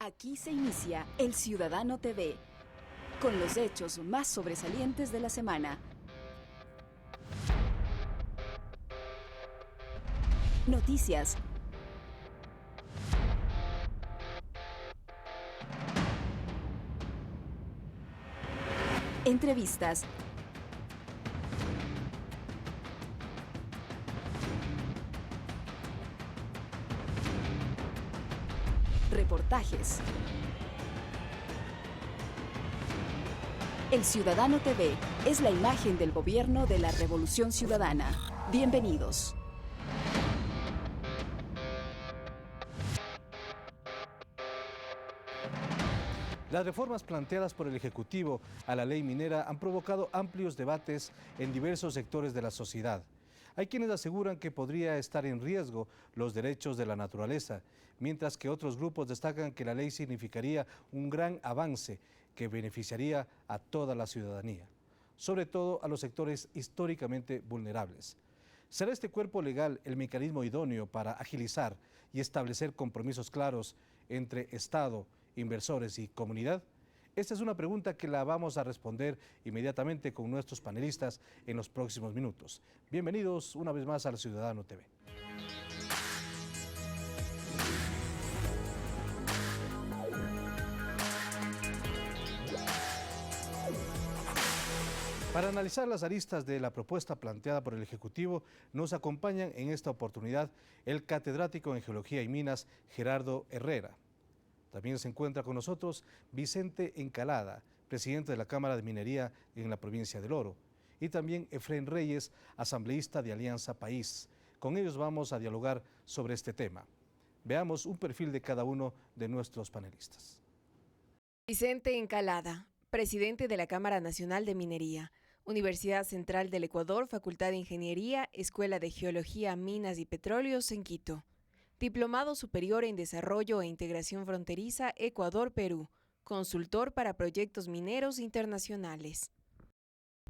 Aquí se inicia El Ciudadano TV, con los hechos más sobresalientes de la semana. Noticias. Entrevistas. Reportajes. El Ciudadano TV es la imagen del gobierno de la Revolución Ciudadana. Bienvenidos. Las reformas planteadas por el Ejecutivo a la ley minera han provocado amplios debates en diversos sectores de la sociedad. Hay quienes aseguran que podría estar en riesgo los derechos de la naturaleza, mientras que otros grupos destacan que la ley significaría un gran avance que beneficiaría a toda la ciudadanía, sobre todo a los sectores históricamente vulnerables. ¿Será este cuerpo legal el mecanismo idóneo para agilizar y establecer compromisos claros entre Estado, inversores y comunidad? Esta es una pregunta que la vamos a responder inmediatamente con nuestros panelistas en los próximos minutos. Bienvenidos una vez más al Ciudadano TV. Para analizar las aristas de la propuesta planteada por el Ejecutivo, nos acompañan en esta oportunidad el catedrático en Geología y Minas, Gerardo Herrera. También se encuentra con nosotros Vicente Encalada, presidente de la Cámara de Minería en la provincia del Oro, y también Efrén Reyes, asambleísta de Alianza País. Con ellos vamos a dialogar sobre este tema. Veamos un perfil de cada uno de nuestros panelistas. Vicente Encalada, presidente de la Cámara Nacional de Minería, Universidad Central del Ecuador, Facultad de Ingeniería, Escuela de Geología, Minas y Petróleos en Quito. Diplomado Superior en Desarrollo e Integración Fronteriza, Ecuador-Perú, consultor para proyectos mineros internacionales.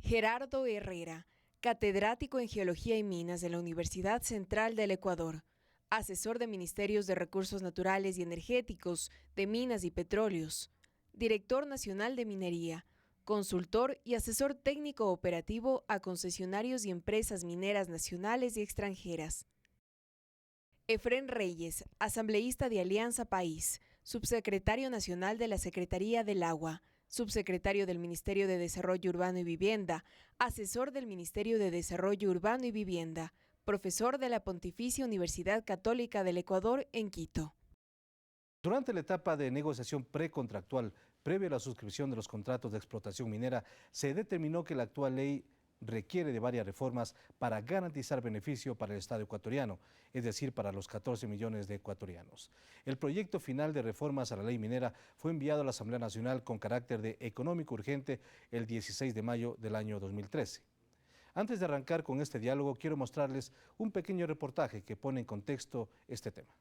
Gerardo Herrera, catedrático en Geología y Minas de la Universidad Central del Ecuador, asesor de Ministerios de Recursos Naturales y Energéticos, de Minas y Petróleos, director nacional de Minería, consultor y asesor técnico operativo a concesionarios y empresas mineras nacionales y extranjeras. Efrén Reyes, asambleísta de Alianza País, subsecretario nacional de la Secretaría del Agua, subsecretario del Ministerio de Desarrollo Urbano y Vivienda, asesor del Ministerio de Desarrollo Urbano y Vivienda, profesor de la Pontificia Universidad Católica del Ecuador en Quito. Durante la etapa de negociación precontractual, previo a la suscripción de los contratos de explotación minera, se determinó que la actual ley requiere de varias reformas para garantizar beneficio para el Estado ecuatoriano, es decir, para los 14 millones de ecuatorianos. El proyecto final de reformas a la ley minera fue enviado a la Asamblea Nacional con carácter de económico urgente el 16 de mayo del año 2013. Antes de arrancar con este diálogo, quiero mostrarles un pequeño reportaje que pone en contexto este tema.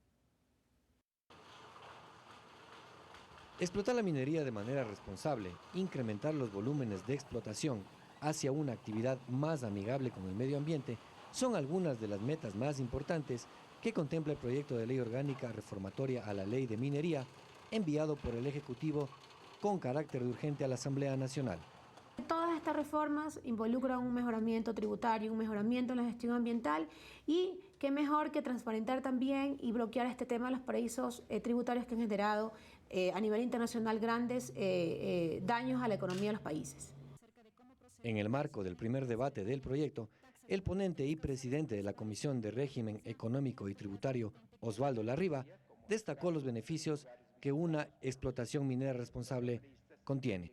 Explotar la minería de manera responsable, incrementar los volúmenes de explotación hacia una actividad más amigable con el medio ambiente son algunas de las metas más importantes que contempla el proyecto de ley orgánica reformatoria a la ley de minería enviado por el Ejecutivo con carácter de urgente a la Asamblea Nacional. Todas estas reformas involucran un mejoramiento tributario, un mejoramiento en la gestión ambiental y qué mejor que transparentar también y bloquear este tema de los paraísos tributarios que han generado a nivel internacional grandes daños a la economía de los países. En el marco del primer debate del proyecto, el ponente y presidente de la Comisión de Régimen Económico y Tributario, Osvaldo Larriba, destacó los beneficios que una explotación minera responsable contiene.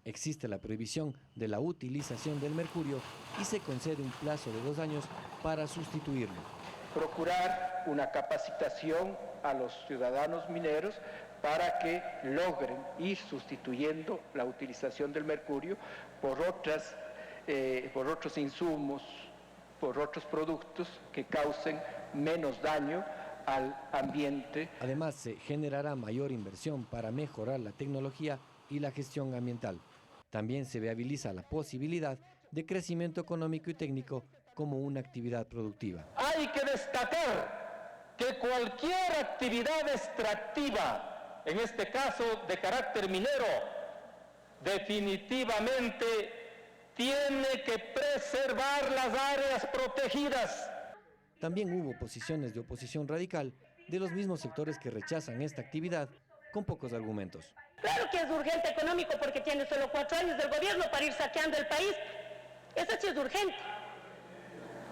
Existe la prohibición de la utilización del mercurio y se concede un plazo de 2 años para sustituirlo. Procurar una capacitación a los ciudadanos mineros para que logren ir sustituyendo la utilización del mercurio por otros insumos, por otros productos que causen menos daño al ambiente. Además, se generará mayor inversión para mejorar la tecnología y la gestión ambiental. También se viabiliza la posibilidad de crecimiento económico y técnico como una actividad productiva. Hay que destacar que cualquier actividad extractiva en este caso de carácter minero, definitivamente tiene que preservar las áreas protegidas. También hubo posiciones de oposición radical de los mismos sectores que rechazan esta actividad con pocos argumentos. Claro que es urgente económico porque tiene solo 4 años del gobierno para ir saqueando el país. Eso sí es urgente.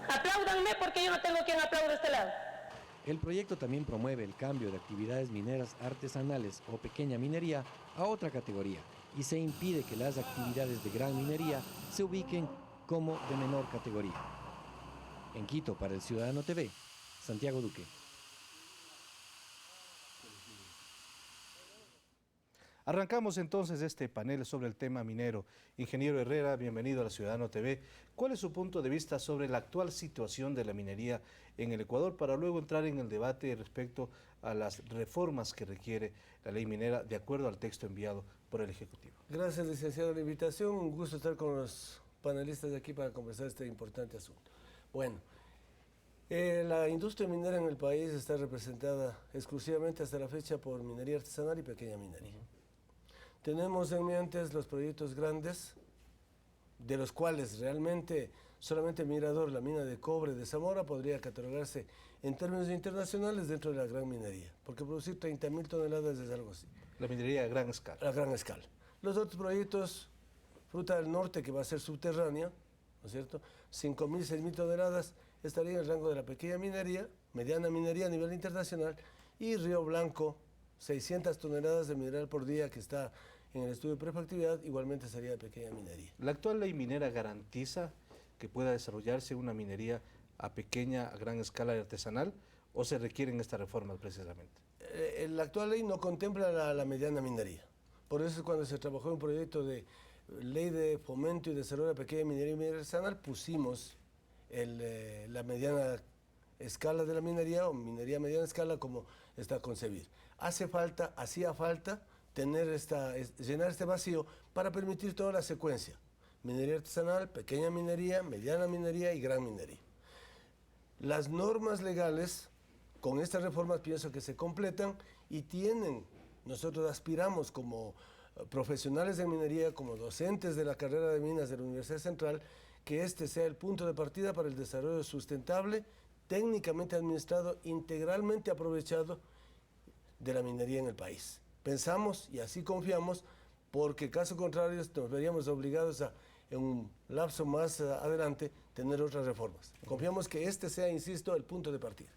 Apláudanme porque yo no tengo quien aplaude de este lado. El proyecto también promueve el cambio de actividades mineras artesanales o pequeña minería a otra categoría y se impide que las actividades de gran minería se ubiquen como de menor categoría. En Quito, para El Ciudadano TV, Santiago Duque. Arrancamos entonces este panel sobre el tema minero. Ingeniero Herrera, bienvenido a La Ciudadano TV. ¿Cuál es su punto de vista sobre la actual situación de la minería en el Ecuador para luego entrar en el debate respecto a las reformas que requiere la ley minera de acuerdo al texto enviado por el Ejecutivo? Gracias, licenciado, por la invitación. Un gusto estar con los panelistas de aquí para conversar este importante asunto. Bueno, la industria minera en el país está representada exclusivamente hasta la fecha por minería artesanal y pequeña minería. Tenemos en mente los proyectos grandes, de los cuales realmente solamente Mirador, la mina de cobre de Zamora, podría catalogarse en términos internacionales dentro de la gran minería, porque producir 30.000 toneladas es algo así. La minería a gran escala. A gran escala. Los otros proyectos, Fruta del Norte, que va a ser subterránea, ¿no es cierto? 5.000, 6.000 toneladas estaría en el rango de la pequeña minería, mediana minería a nivel internacional, y Río Blanco, 600 toneladas de mineral por día, que está en el estudio de prefactividad, igualmente sería de pequeña minería. ¿La actual ley minera garantiza que pueda desarrollarse una minería a pequeña, a gran escala y artesanal, o se requieren estas reformas precisamente? La actual ley no contempla la mediana minería. Por eso cuando se trabajó en un proyecto de ley de fomento y desarrollo de pequeña minería y minería artesanal, pusimos la mediana escala de la minería o minería mediana escala como está concebida. Hacía falta llenar este vacío para permitir toda la secuencia: minería artesanal, pequeña minería, mediana minería y gran minería. Las normas legales con estas reformas pienso que se completan y nosotros aspiramos como profesionales de minería, como docentes de la carrera de minas de la Universidad Central, que este sea el punto de partida para el desarrollo sustentable, técnicamente administrado, integralmente aprovechado de la minería en el país. Pensamos y así confiamos, porque caso contrario nos veríamos obligados a, en un lapso más adelante, tener otras reformas. Confiamos que este sea, insisto, el punto de partida.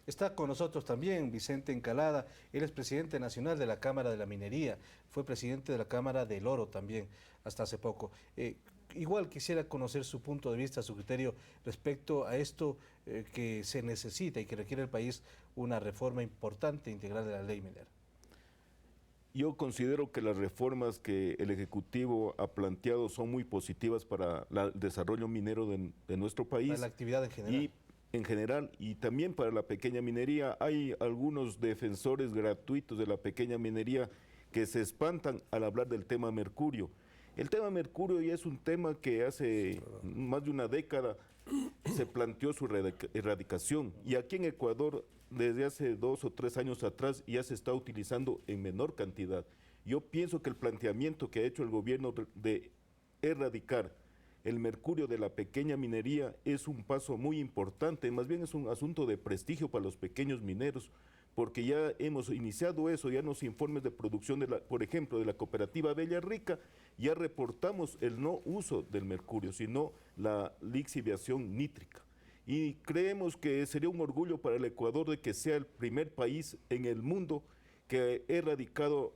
Está con nosotros también Vicente Encalada, él es presidente nacional de la Cámara de la Minería, fue presidente de la Cámara del Oro también hasta hace poco. Igual quisiera conocer su punto de vista, su criterio respecto a esto que se necesita y que requiere el país, una reforma importante integral de la ley minera. Yo considero que las reformas que el Ejecutivo ha planteado son muy positivas para el desarrollo minero de nuestro país. Para la actividad en general. Y también para la pequeña minería. Hay algunos defensores gratuitos de la pequeña minería que se espantan al hablar del tema mercurio. El tema mercurio ya es un tema que hace más de una década se planteó su erradicación, y aquí en Ecuador desde hace 2 o 3 años atrás ya se está utilizando en menor cantidad. Yo pienso que el planteamiento que ha hecho el gobierno de erradicar el mercurio de la pequeña minería es un paso muy importante, más bien es un asunto de prestigio para los pequeños mineros, porque ya hemos iniciado eso, ya en los informes de producción, por ejemplo, de la cooperativa Bella Rica, ya reportamos el no uso del mercurio, sino la lixiviación nítrica. Y creemos que sería un orgullo para el Ecuador de que sea el primer país en el mundo que ha erradicado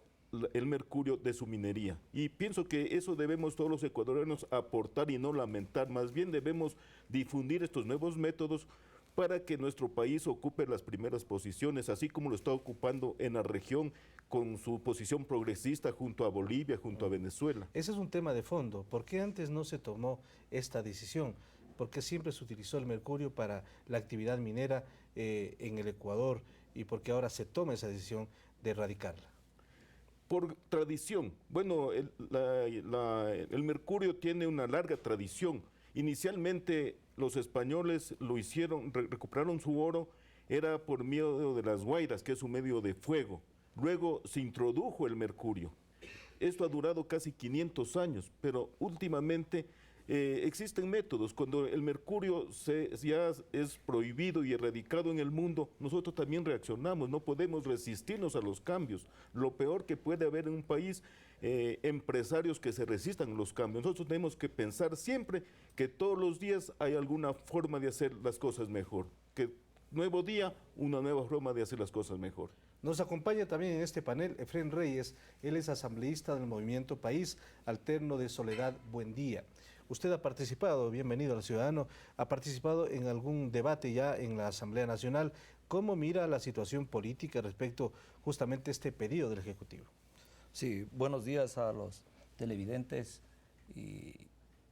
el mercurio de su minería. Y pienso que eso debemos todos los ecuatorianos aportar y no lamentar, más bien debemos difundir estos nuevos métodos para que nuestro país ocupe las primeras posiciones, así como lo está ocupando en la región con su posición progresista junto a Bolivia, junto a Venezuela. Ese es un tema de fondo. ¿Por qué antes no se tomó esta decisión? ¿Por qué siempre se utilizó el mercurio para la actividad minera en el Ecuador y por qué ahora se toma esa decisión de erradicarla? Por tradición. Bueno, el mercurio tiene una larga tradición. Inicialmente los españoles lo hicieron, recuperaron su oro, era por medio de las guairas, que es un medio de fuego. luego se introdujo el mercurio. Esto ha durado casi 500 años, pero últimamente existen métodos. Cuando el mercurio ya es prohibido y erradicado en el mundo, nosotros también reaccionamos, no podemos resistirnos a los cambios. Lo peor que puede haber en un país, empresarios que se resistan a los cambios. Nosotros tenemos que pensar siempre que todos los días hay alguna forma de hacer las cosas mejor, que nuevo día, una nueva forma de hacer las cosas mejor. Nos acompaña también en este panel Efrén Reyes, él es asambleísta del movimiento País Alterno de Soledad Buen Día. Usted ha participado, bienvenido al Ciudadano, ha participado en algún debate ya en la Asamblea Nacional. ¿Cómo mira la situación política respecto justamente a este pedido del Ejecutivo? Sí, buenos días a los televidentes y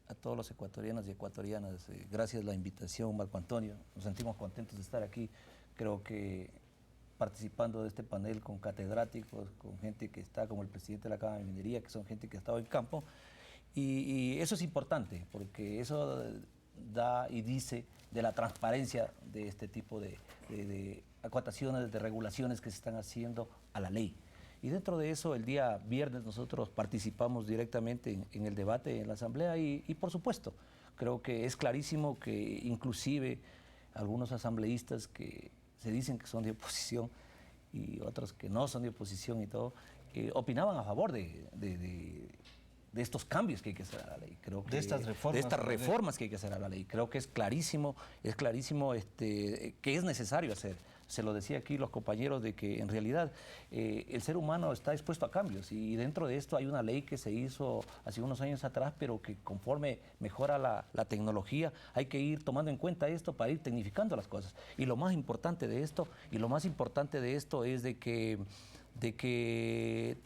a todos los ecuatorianos y ecuatorianas. Gracias a la invitación, Marco Antonio. Nos sentimos contentos de estar aquí. Creo que participando de este panel con catedráticos, con gente que está como el presidente de la Cámara de Minería, que son gente que ha estado en campo. Y eso es importante, porque eso da y dice de la transparencia de este tipo de acotaciones, de regulaciones que se están haciendo a la ley. Y dentro de eso, el día viernes nosotros participamos directamente en el debate en la Asamblea y por supuesto, creo que es clarísimo que inclusive algunos asambleístas que se dicen que son de oposición y otros que no son de oposición y todo, opinaban a favor de estos cambios que hay que hacer a la ley. Creo que de estas reformas que hay que hacer a la ley. Creo que es clarísimo que es necesario hacer. Se lo decía aquí los compañeros de que en realidad el ser humano está expuesto a cambios y dentro de esto hay una ley que se hizo hace unos años atrás, pero que conforme mejora la tecnología hay que ir tomando en cuenta esto para ir tecnificando las cosas. Y lo más importante de esto, es de que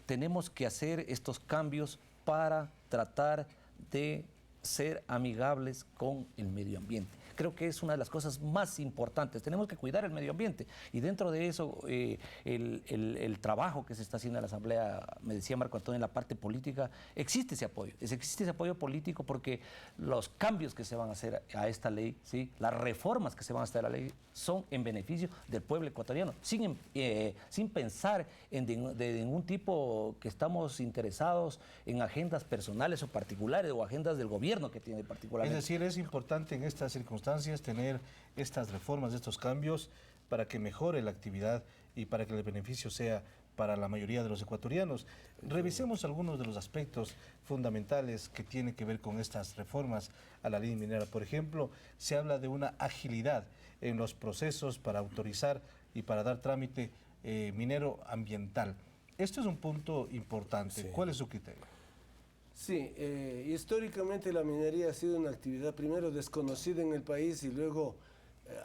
tenemos que hacer estos cambios para tratar de ser amigables con el medio ambiente. Creo que es una de las cosas más importantes. Tenemos que cuidar el medio ambiente y dentro de eso el trabajo que se está haciendo en la Asamblea, me decía Marco Antonio, en la parte política, existe ese apoyo político porque los cambios que se van a hacer a esta ley, ¿sí? Las reformas que se van a hacer a la ley son en beneficio del pueblo ecuatoriano, sin pensar de ningún tipo que estamos interesados en agendas personales o particulares o agendas del gobierno que tiene particularmente. Es decir, es importante en estas circunstancias tener estas reformas, estos cambios para que mejore la actividad y para que el beneficio sea para la mayoría de los ecuatorianos. Revisemos algunos de los aspectos fundamentales que tienen que ver con estas reformas a la ley minera. Por ejemplo, se habla de una agilidad en los procesos para autorizar y para dar trámite minero ambiental. Esto es un punto importante. Sí. ¿Cuál es su criterio? Sí, históricamente la minería ha sido una actividad primero desconocida en el país y luego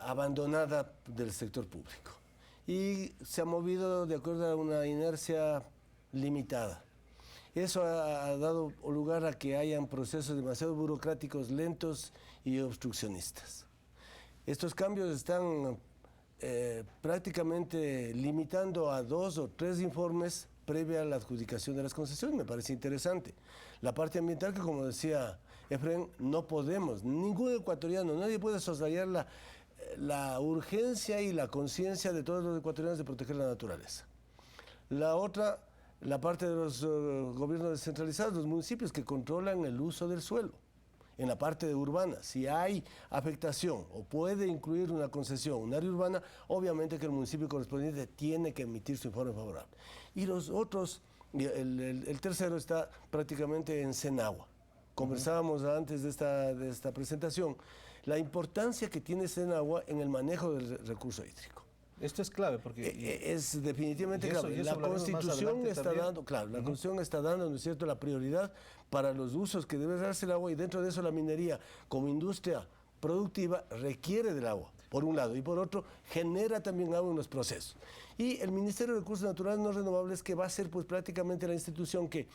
abandonada del sector público. Y se ha movido de acuerdo a una inercia limitada. Eso ha dado lugar a que hayan procesos demasiado burocráticos, lentos y obstruccionistas. Estos cambios están prácticamente limitando a 2 o 3 informes previa a la adjudicación de las concesiones. Me parece interesante. La parte ambiental, que como decía Efrén, no podemos, ningún ecuatoriano, nadie puede soslayar la urgencia y la conciencia de todos los ecuatorianos de proteger la naturaleza. La otra, la parte de los gobiernos descentralizados, los municipios que controlan el uso del suelo. En la parte urbana, si hay afectación o puede incluir una concesión, un área urbana, obviamente que el municipio correspondiente tiene que emitir su informe favorable. Y los otros, el tercero está prácticamente en Senagua. Conversábamos antes de esta presentación, la importancia que tiene Senagua en el manejo del recurso hídrico. Esto es clave porque... es definitivamente clave. La Constitución está dando, claro, la Constitución está dando, ¿no es cierto?, la prioridad para los usos que debe darse el agua y dentro de eso la minería como industria productiva requiere del agua, por un lado, y por otro genera también agua en los procesos. Y el Ministerio de Recursos Naturales No Renovables, que va a ser pues prácticamente la institución que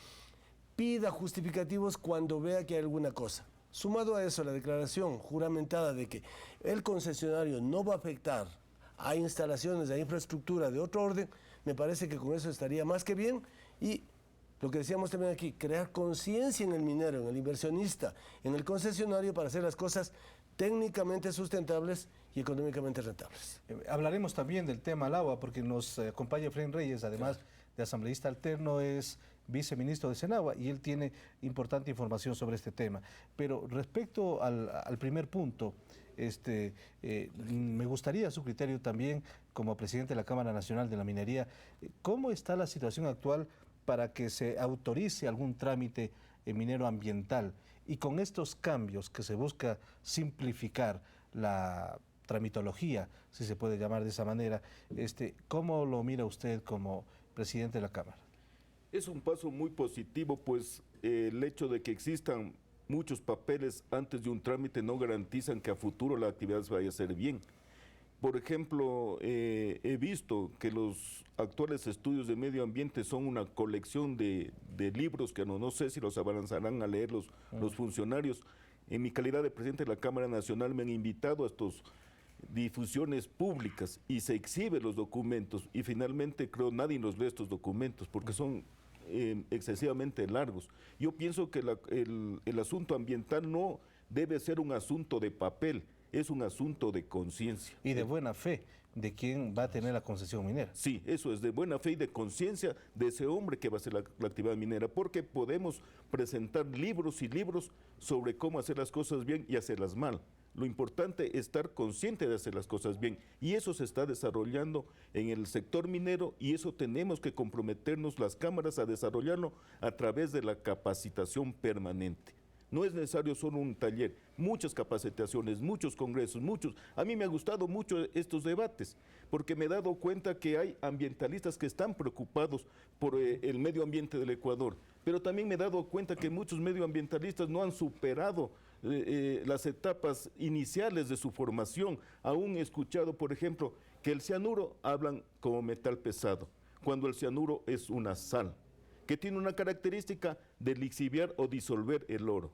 pida justificativos cuando vea que hay alguna cosa. Sumado a eso, la declaración juramentada de que el concesionario no va a afectar a instalaciones, a infraestructura de otro orden, me parece que con eso estaría más que bien. Y lo que decíamos también aquí, crear conciencia en el minero, en el inversionista, en el concesionario para hacer las cosas técnicamente sustentables y económicamente rentables. Hablaremos también del tema al agua porque nos acompaña Efrén Reyes, además de asambleísta alterno, es viceministro de Senagua y él tiene importante información sobre este tema. Pero respecto al primer punto, me gustaría su criterio también como presidente de la Cámara Nacional de la Minería. ¿Cómo está la situación actual para que se autorice algún trámite minero ambiental? Y con estos cambios que se busca simplificar la tramitología, si se puede llamar de esa manera, ¿cómo lo mira usted como presidente de la Cámara? Es un paso muy positivo, pues el hecho de que existan muchos papeles antes de un trámite no garantizan que a futuro la actividad se vaya a hacer bien. Por ejemplo, he visto que los actuales estudios de medio ambiente son una colección de libros que no sé si los avanzarán a leer los funcionarios. En mi calidad de presidente de la Cámara Nacional me han invitado a estos difusiones públicas y se exhiben los documentos y finalmente creo nadie los lee estos documentos porque son excesivamente largos. Yo pienso que el asunto ambiental no debe ser un asunto de papel, es un asunto de conciencia. Y de buena fe de quien va a tener la concesión minera. Sí, eso es de buena fe y de conciencia de ese hombre que va a hacer la actividad minera, porque podemos presentar libros y libros sobre cómo hacer las cosas bien y hacerlas mal. Lo importante es estar consciente de hacer las cosas bien y eso se está desarrollando en el sector minero y eso tenemos que comprometernos las cámaras a desarrollarlo a través de la capacitación permanente. No es necesario solo un taller, muchas capacitaciones, muchos congresos, A mí me ha gustado mucho estos debates, porque me he dado cuenta que hay ambientalistas que están preocupados por el medio ambiente del Ecuador, pero también me he dado cuenta que muchos medioambientalistas no han superado las etapas iniciales de su formación. Aún he escuchado, por ejemplo, que el cianuro hablan como metal pesado, cuando el cianuro es una sal que tiene una característica de lixiviar o disolver el oro.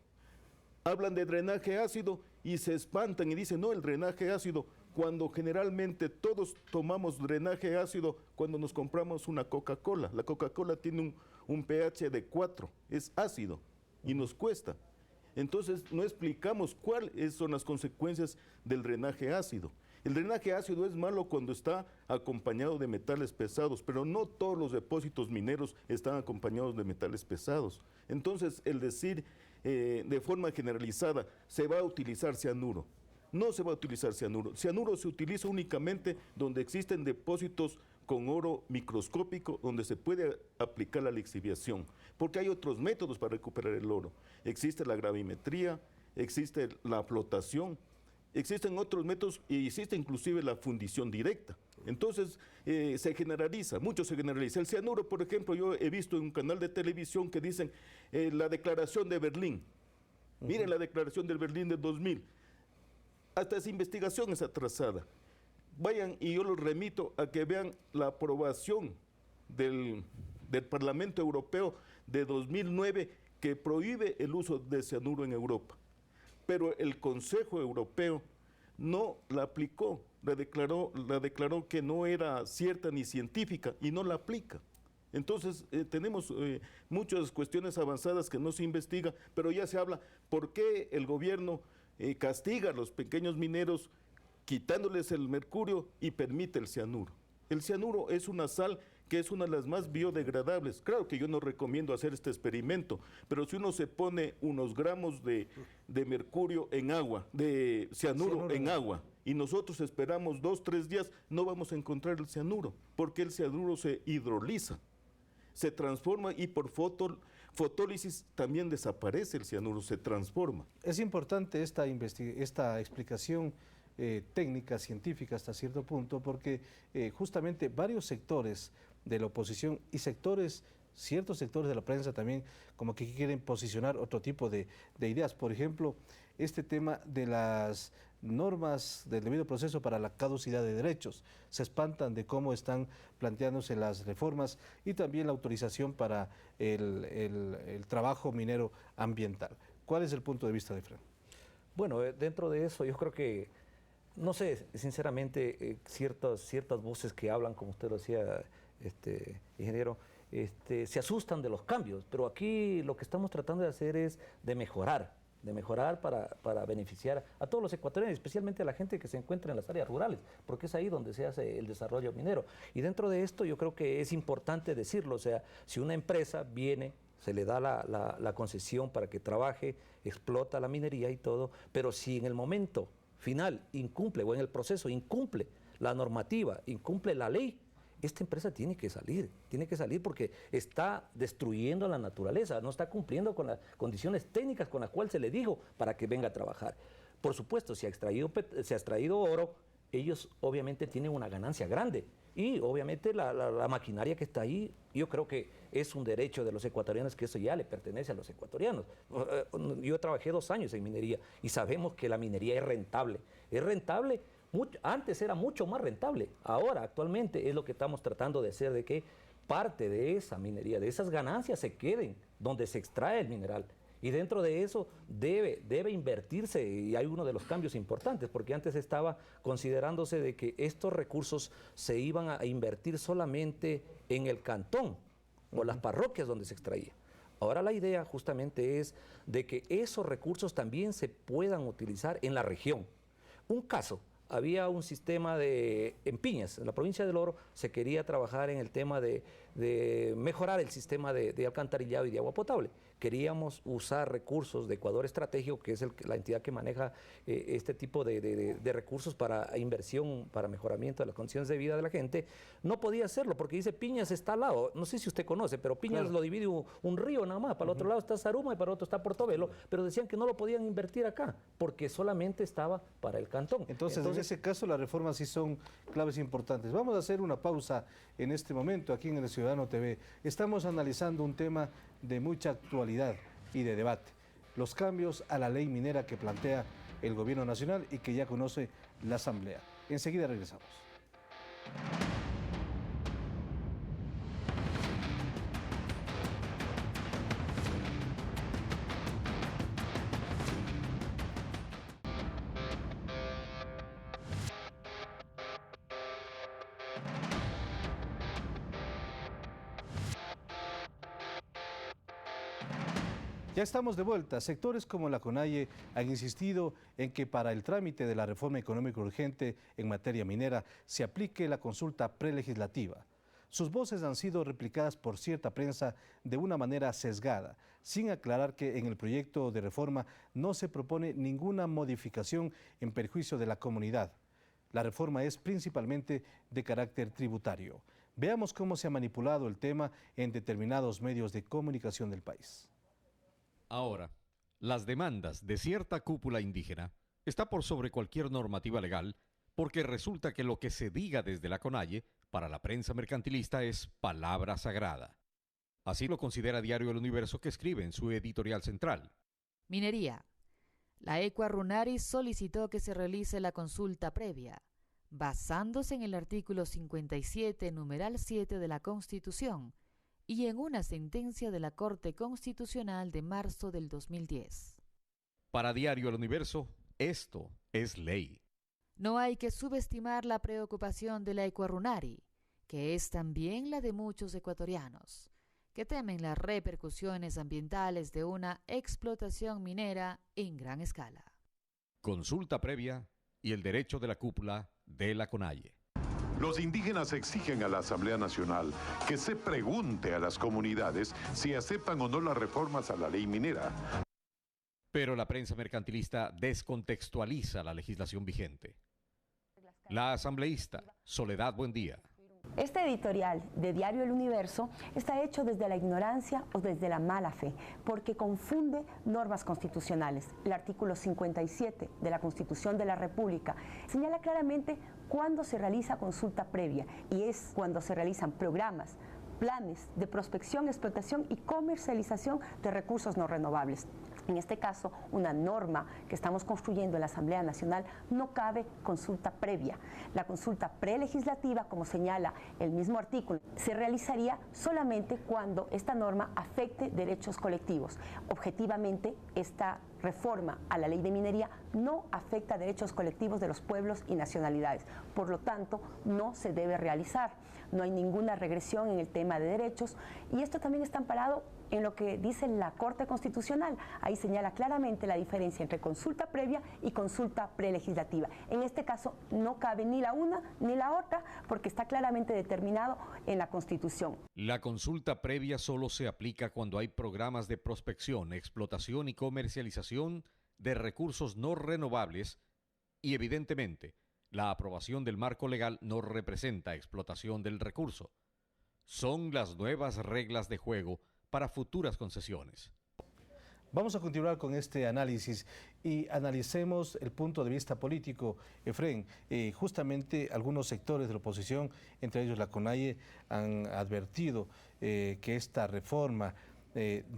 Hablan de drenaje ácido y se espantan y dicen, no, el drenaje ácido, cuando generalmente todos tomamos drenaje ácido cuando nos compramos una Coca-Cola. La Coca-Cola tiene un pH de 4, es ácido y nos cuesta. Entonces no explicamos cuáles son las consecuencias del drenaje ácido. El drenaje ácido es malo cuando está acompañado de metales pesados, pero no todos los depósitos mineros están acompañados de metales pesados. Entonces, el decir de forma generalizada, se va a utilizar cianuro. No se va a utilizar cianuro. Cianuro se utiliza únicamente donde existen depósitos con oro microscópico, donde se puede aplicar la lixiviación, porque hay otros métodos para recuperar el oro. Existe la gravimetría, existe la flotación, existen otros métodos y existe inclusive la fundición directa. Entonces se generaliza, mucho se generaliza. El cianuro, por ejemplo, yo he visto en un canal de televisión que dicen la declaración de Berlín. Miren la declaración de Berlín de 2000. Hasta esa investigación es atrasada. Vayan y yo los remito a que vean la aprobación del Parlamento Europeo de 2009 que prohíbe el uso de cianuro en Europa. Pero el Consejo Europeo no la aplicó, la declaró que no era cierta ni científica y no la aplica. Entonces tenemos muchas cuestiones avanzadas que no se investiga, pero ya se habla por qué el gobierno castiga a los pequeños mineros quitándoles el mercurio y permite el cianuro. El cianuro es una sal que es una de las más biodegradables. Claro que yo no recomiendo hacer este experimento, pero si uno se pone unos gramos de mercurio en agua, de cianuro en agua, y nosotros esperamos 2 o 3 días, no vamos a encontrar el cianuro, porque el cianuro se hidroliza, se transforma y por fotólisis también desaparece el cianuro, se transforma. Es importante esta explicación técnica, científica hasta cierto punto, porque justamente varios sectores de la oposición y ciertos sectores de la prensa también como que quieren posicionar otro tipo de ideas. Por ejemplo, este tema de las normas del debido proceso para la caducidad de derechos. Se espantan de cómo están planteándose las reformas y también la autorización para el trabajo minero ambiental. ¿Cuál es el punto de vista de Efraín? Bueno, dentro de eso yo creo que, no sé, sinceramente, ciertas voces que hablan, como usted lo decía, ingeniero, se asustan de los cambios, pero aquí lo que estamos tratando de hacer es de mejorar. de mejorar para beneficiar a todos los ecuatorianos, especialmente a la gente que se encuentra en las áreas rurales, porque es ahí donde se hace el desarrollo minero. Y dentro de esto yo creo que es importante decirlo, o sea, si una empresa viene, se le da la concesión para que trabaje, explota la minería y todo, pero si en el momento final incumple o en el proceso incumple la normativa, incumple la ley, esta empresa tiene que salir porque está destruyendo la naturaleza, no está cumpliendo con las condiciones técnicas con las cuales se le dijo para que venga a trabajar. Por supuesto, se ha extraído oro, ellos obviamente tienen una ganancia grande y obviamente la maquinaria que está ahí, yo creo que es un derecho de los ecuatorianos, que eso ya le pertenece a los ecuatorianos. Yo trabajé 2 años en minería y sabemos que la minería es rentable. Es rentable. Antes era mucho más rentable, ahora actualmente es lo que estamos tratando de hacer, de que parte de esa minería, de esas ganancias se queden donde se extrae el mineral. Y dentro de eso debe invertirse, y hay uno de los cambios importantes, porque antes estaba considerándose de que estos recursos se iban a invertir solamente en el cantón o las parroquias donde se extraía. Ahora la idea justamente es de que esos recursos también se puedan utilizar en la región. Un caso, había un sistema en Piñas, en la provincia del Oro, se quería trabajar en el tema de mejorar el sistema de alcantarillado y de agua potable. Queríamos usar recursos de Ecuador Estratégico, que es la entidad que maneja este tipo de recursos para inversión, para mejoramiento de las condiciones de vida de la gente. No podía hacerlo porque dice Piñas está al lado. No sé si usted conoce, pero Piñas lo divide un río nada más. Para el otro lado está Zaruma y para el otro está Portobelo. Pero decían que no lo podían invertir acá porque solamente estaba para el cantón. Entonces en ese caso las reformas sí son claves importantes. Vamos a hacer una pausa en este momento aquí en El Ciudadano TV. Estamos analizando un tema de mucha actualidad y de debate: los cambios a la ley minera que plantea el Gobierno Nacional y que ya conoce la Asamblea. Enseguida regresamos. Ya estamos de vuelta. Sectores como la CONAIE han insistido en que para el trámite de la reforma económica urgente en materia minera se aplique la consulta prelegislativa. Sus voces han sido replicadas por cierta prensa de una manera sesgada, sin aclarar que en el proyecto de reforma no se propone ninguna modificación en perjuicio de la comunidad. La reforma es principalmente de carácter tributario. Veamos cómo se ha manipulado el tema en determinados medios de comunicación del país. Ahora, las demandas de cierta cúpula indígena está por sobre cualquier normativa legal, porque resulta que lo que se diga desde la CONAIE para la prensa mercantilista es palabra sagrada. Así lo considera Diario El Universo, que escribe en su editorial central. Minería. La Ecua Runari solicitó que se realice la consulta previa, basándose en el artículo 57, numeral 7 de la Constitución, y en una sentencia de la Corte Constitucional de marzo del 2010. Para Diario El Universo, esto es ley. No hay que subestimar la preocupación de la Ecua Runari, que es también la de muchos ecuatorianos, que temen las repercusiones ambientales de una explotación minera en gran escala. Consulta previa y el derecho de la cúpula de la CONAIE. Los indígenas exigen a la Asamblea Nacional que se pregunte a las comunidades si aceptan o no las reformas a la ley minera. Pero la prensa mercantilista descontextualiza la legislación vigente. La asambleísta Soledad Buendía. Este editorial de Diario El Universo está hecho desde la ignorancia o desde la mala fe, porque confunde normas constitucionales. El artículo 57 de la Constitución de la República señala claramente cuándo se realiza consulta previa, y es cuando se realizan programas, planes de prospección, explotación y comercialización de recursos no renovables. En este caso, una norma que estamos construyendo en la Asamblea Nacional no cabe consulta previa. La consulta prelegislativa, como señala el mismo artículo, se realizaría solamente cuando esta norma afecte derechos colectivos. Objetivamente, esta reforma a la ley de minería no afecta derechos colectivos de los pueblos y nacionalidades. Por lo tanto, no se debe realizar. No hay ninguna regresión en el tema de derechos y esto también está amparado en lo que dice la Corte Constitucional. Ahí señala claramente la diferencia entre consulta previa y consulta prelegislativa. En este caso no cabe ni la una ni la otra porque está claramente determinado en la Constitución. La consulta previa solo se aplica cuando hay programas de prospección, explotación y comercialización de recursos no renovables y, evidentemente, la aprobación del marco legal no representa explotación del recurso. Son las nuevas reglas de juego para futuras concesiones. Vamos a continuar con este análisis y analicemos el punto de vista político. Efrén, justamente algunos sectores de la oposición, entre ellos la CONAIE, han advertido que esta reforma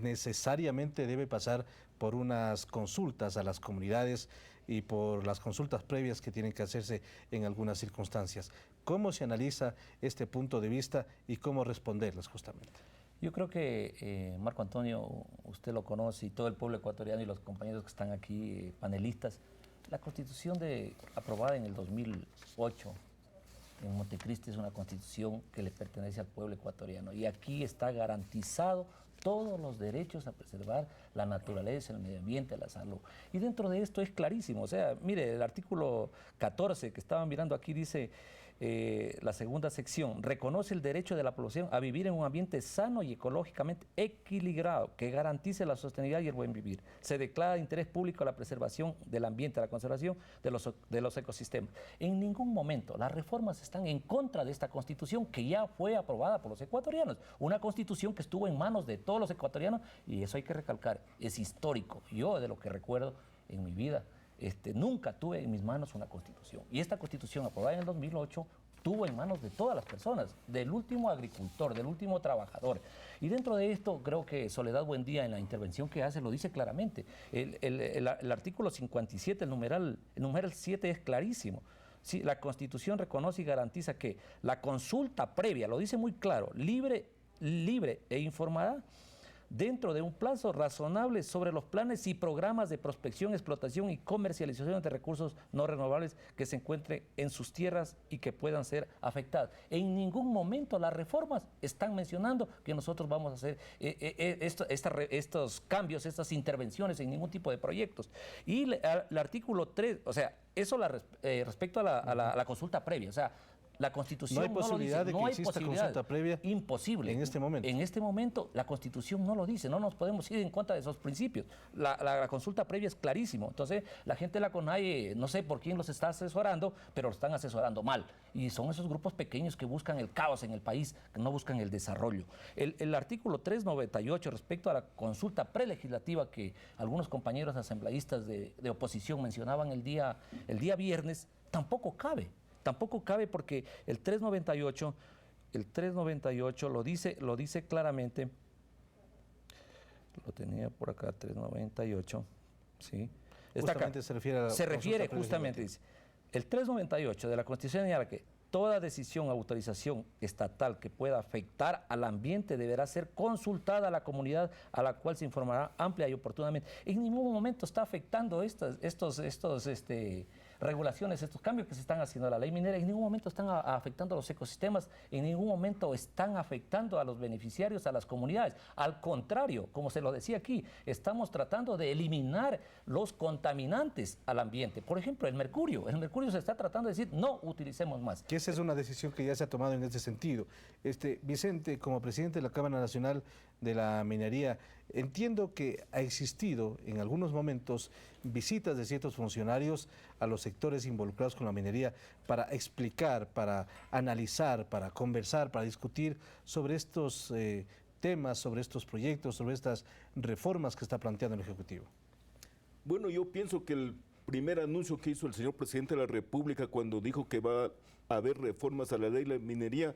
necesariamente debe pasar por unas consultas a las comunidades y por las consultas previas que tienen que hacerse en algunas circunstancias. ¿Cómo se analiza este punto de vista y cómo responderlas justamente? Yo creo que, Marco Antonio, usted lo conoce y todo el pueblo ecuatoriano y los compañeros que están aquí, panelistas, la constitución aprobada en el 2008 en Montecristi es una constitución que le pertenece al pueblo ecuatoriano y aquí está garantizado todos los derechos a preservar la naturaleza, el medio ambiente, la salud. Y dentro de esto es clarísimo, o sea, mire, el artículo 14 que estaban mirando aquí dice, la segunda sección, reconoce el derecho de la población a vivir en un ambiente sano y ecológicamente equilibrado que garantice la sostenibilidad y el buen vivir. Se declara de interés público la preservación del ambiente, la conservación de los ecosistemas. En ningún momento las reformas están en contra de esta constitución que ya fue aprobada por los ecuatorianos. Una constitución que estuvo en manos de todos los ecuatorianos y eso hay que recalcar, es histórico. Yo de lo que recuerdo en mi vida, nunca tuve en mis manos una constitución. Y esta constitución aprobada en el 2008 tuvo en manos de todas las personas, del último agricultor, del último trabajador. Y dentro de esto creo que Soledad Buendía en la intervención que hace lo dice claramente. El artículo 57, el numeral 7 es clarísimo. Sí, la Constitución reconoce y garantiza que la consulta previa, lo dice muy claro, libre e informada, dentro de un plazo razonable sobre los planes y programas de prospección, explotación y comercialización de recursos no renovables que se encuentren en sus tierras y que puedan ser afectadas. En ningún momento las reformas están mencionando que nosotros vamos a hacer estos cambios, estas intervenciones en ningún tipo de proyectos. Y el artículo 3, o sea, eso respecto a la consulta previa, o sea, la Constitución no hay posibilidad no lo dice, de que exista consulta previa. Imposible. En este momento. En este momento la Constitución no lo dice, no nos podemos ir en contra de esos principios. La consulta previa es clarísimo. Entonces, la gente de la CONAIE, no sé por quién los está asesorando, pero los están asesorando mal. Y son esos grupos pequeños que buscan el caos en el país, que no buscan el desarrollo. El artículo 398 respecto a la consulta prelegislativa que algunos compañeros asambleístas de oposición mencionaban el día viernes, tampoco cabe. Tampoco cabe porque el 398 lo dice claramente, lo tenía por acá, 398, ¿sí? Justamente se refiere a la se refiere justamente, dice, el 398 de la Constitución señala que toda decisión o autorización estatal que pueda afectar al ambiente deberá ser consultada a la comunidad a la cual se informará amplia y oportunamente. En ningún momento está afectando estos regulaciones, estos cambios que se están haciendo a la ley minera, en ningún momento están afectando a los ecosistemas, en ningún momento están afectando a los beneficiarios, a las comunidades. Al contrario, como se lo decía aquí, estamos tratando de eliminar los contaminantes al ambiente. Por ejemplo, el mercurio se está tratando de decir no utilicemos más. Que esa es una decisión que ya se ha tomado en ese sentido. Vicente, como presidente de la Cámara Nacional de la Minería, entiendo que ha existido en algunos momentos visitas de ciertos funcionarios a los sectores involucrados con la minería para explicar, para analizar, para conversar, para discutir sobre estos temas, sobre estos proyectos, sobre estas reformas que está planteando el Ejecutivo. Bueno, yo pienso que el primer anuncio que hizo el señor presidente de la República cuando dijo que va a haber reformas a la ley de la minería,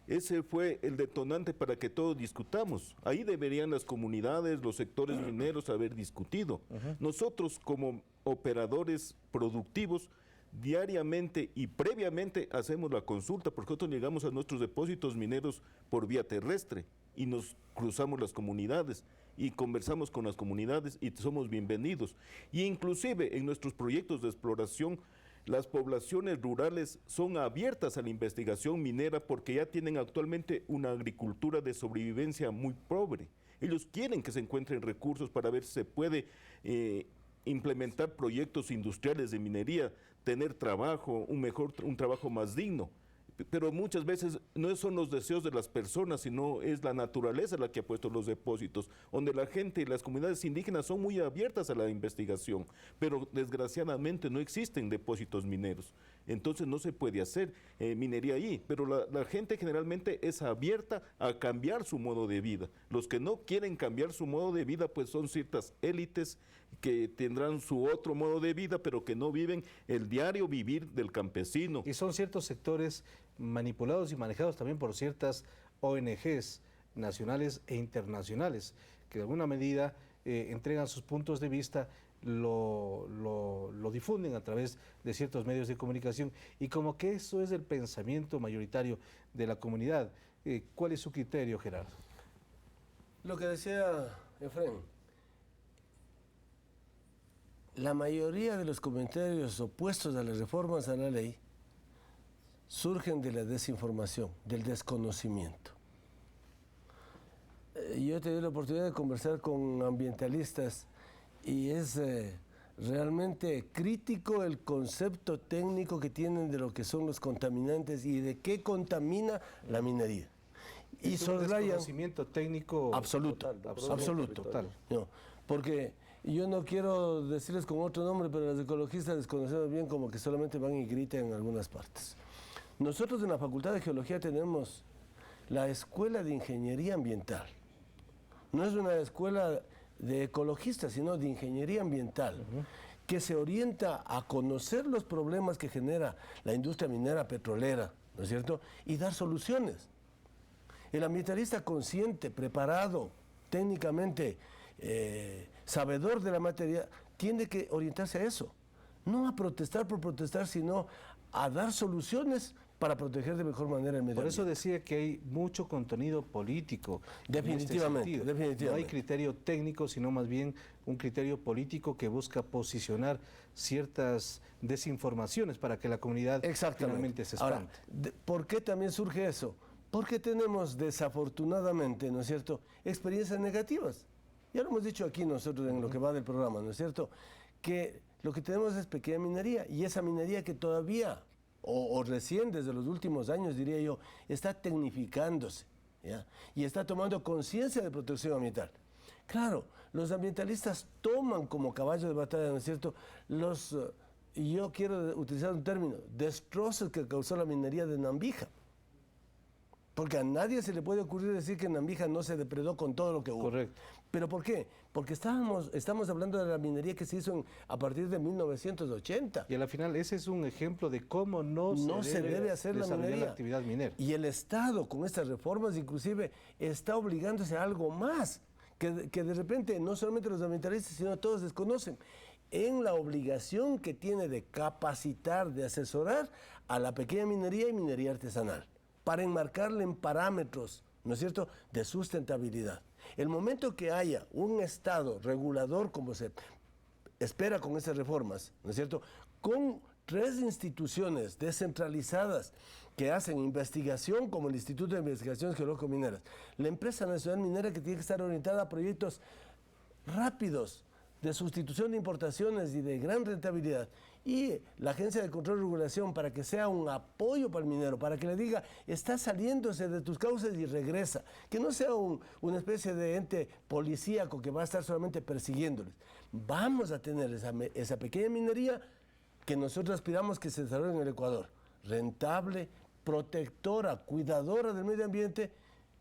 ese fue el detonante para que todos discutamos. Ahí deberían las comunidades, los sectores mineros haber discutido. Nosotros como operadores productivos diariamente y previamente hacemos la consulta porque nosotros llegamos a nuestros depósitos mineros por vía terrestre y nos cruzamos las comunidades y conversamos con las comunidades y somos bienvenidos. Y inclusive en nuestros proyectos de exploración, las poblaciones rurales son abiertas a la investigación minera porque ya tienen actualmente una agricultura de sobrevivencia muy pobre. Ellos quieren que se encuentren recursos para ver si se puede implementar proyectos industriales de minería, tener trabajo, un trabajo más digno. Pero muchas veces no son los deseos de las personas, sino es la naturaleza la que ha puesto los depósitos, donde la gente y las comunidades indígenas son muy abiertas a la investigación, pero desgraciadamente no existen depósitos mineros. Entonces no se puede hacer minería ahí, pero la gente generalmente es abierta a cambiar su modo de vida. Los que no quieren cambiar su modo de vida, pues son ciertas élites que tendrán su otro modo de vida, pero que no viven el diario vivir del campesino. Y son ciertos sectores manipulados y manejados también por ciertas ONGs nacionales e internacionales, que de alguna medida entregan sus puntos de vista, lo difunden a través de ciertos medios de comunicación, y como que eso es el pensamiento mayoritario de la comunidad. ¿Cuál es su criterio, Gerardo? Lo que decía Efraín, la mayoría de los comentarios opuestos a las reformas a la ley surgen de la desinformación, del desconocimiento. Yo he tenido la oportunidad de conversar con ambientalistas y es realmente crítico el concepto técnico que tienen de lo que son los contaminantes y de qué contamina la minería. Y soslayan desconocimiento técnico absoluto, total. No, porque yo no quiero decirles con otro nombre, pero los ecologistas desconocemos bien como que solamente van y gritan en algunas partes. Nosotros en la Facultad de Geología tenemos la Escuela de Ingeniería Ambiental. No es una escuela de ecologistas, sino de ingeniería ambiental, que se orienta a conocer los problemas que genera la industria minera petrolera, ¿no es cierto?, y dar soluciones. El ambientalista consciente, preparado, técnicamente sabedor de la materia, tiene que orientarse a eso, no a protestar por protestar, sino a dar soluciones para proteger de mejor manera el medio ambiente. Por eso decía que hay mucho contenido político. Definitivamente, definitivamente. No hay criterio técnico, sino más bien un criterio político que busca posicionar ciertas desinformaciones para que la comunidad finalmente se espante. Ahora, ¿por qué también surge eso? Porque tenemos desafortunadamente, ¿no es cierto?, experiencias negativas. Ya lo hemos dicho aquí nosotros en lo que va del programa, ¿no es cierto?, que lo que tenemos es pequeña minería, y esa minería que todavía, o recién desde los últimos años, diría yo, está tecnificándose, ¿ya?, y está tomando conciencia de protección ambiental. Claro, los ambientalistas toman como caballo de batalla, ¿no es cierto?, yo quiero utilizar un término, destrozos que causó la minería de Nambija. Porque a nadie se le puede ocurrir decir que en Nambija no se depredó con todo lo que hubo. Correcto. ¿Pero por qué? Porque estamos hablando de la minería que se hizo a partir de 1980. Y a la final ese es un ejemplo de cómo no se debe hacer la actividad minera. Y el Estado, con estas reformas, inclusive, está obligándose a algo más, que de repente no solamente los ambientalistas, sino todos desconocen, en la obligación que tiene de capacitar, de asesorar a la pequeña minería y minería artesanal, para enmarcarle en parámetros, ¿no es cierto?, de sustentabilidad. El momento que haya un Estado regulador, como se espera con esas reformas, ¿no es cierto?, con 3 instituciones descentralizadas que hacen investigación, como el Instituto de Investigaciones Geológico-Mineras, la Empresa Nacional Minera, que tiene que estar orientada a proyectos rápidos de sustitución de importaciones y de gran rentabilidad, y la Agencia de Control y Regulación, para que sea un apoyo para el minero, para que le diga, está saliéndose de tus causas y regresa, que no sea una especie de ente policíaco que va a estar solamente persiguiéndoles. Vamos a tener esa pequeña minería que nosotros aspiramos que se desarrolle en el Ecuador, rentable, protectora, cuidadora del medio ambiente,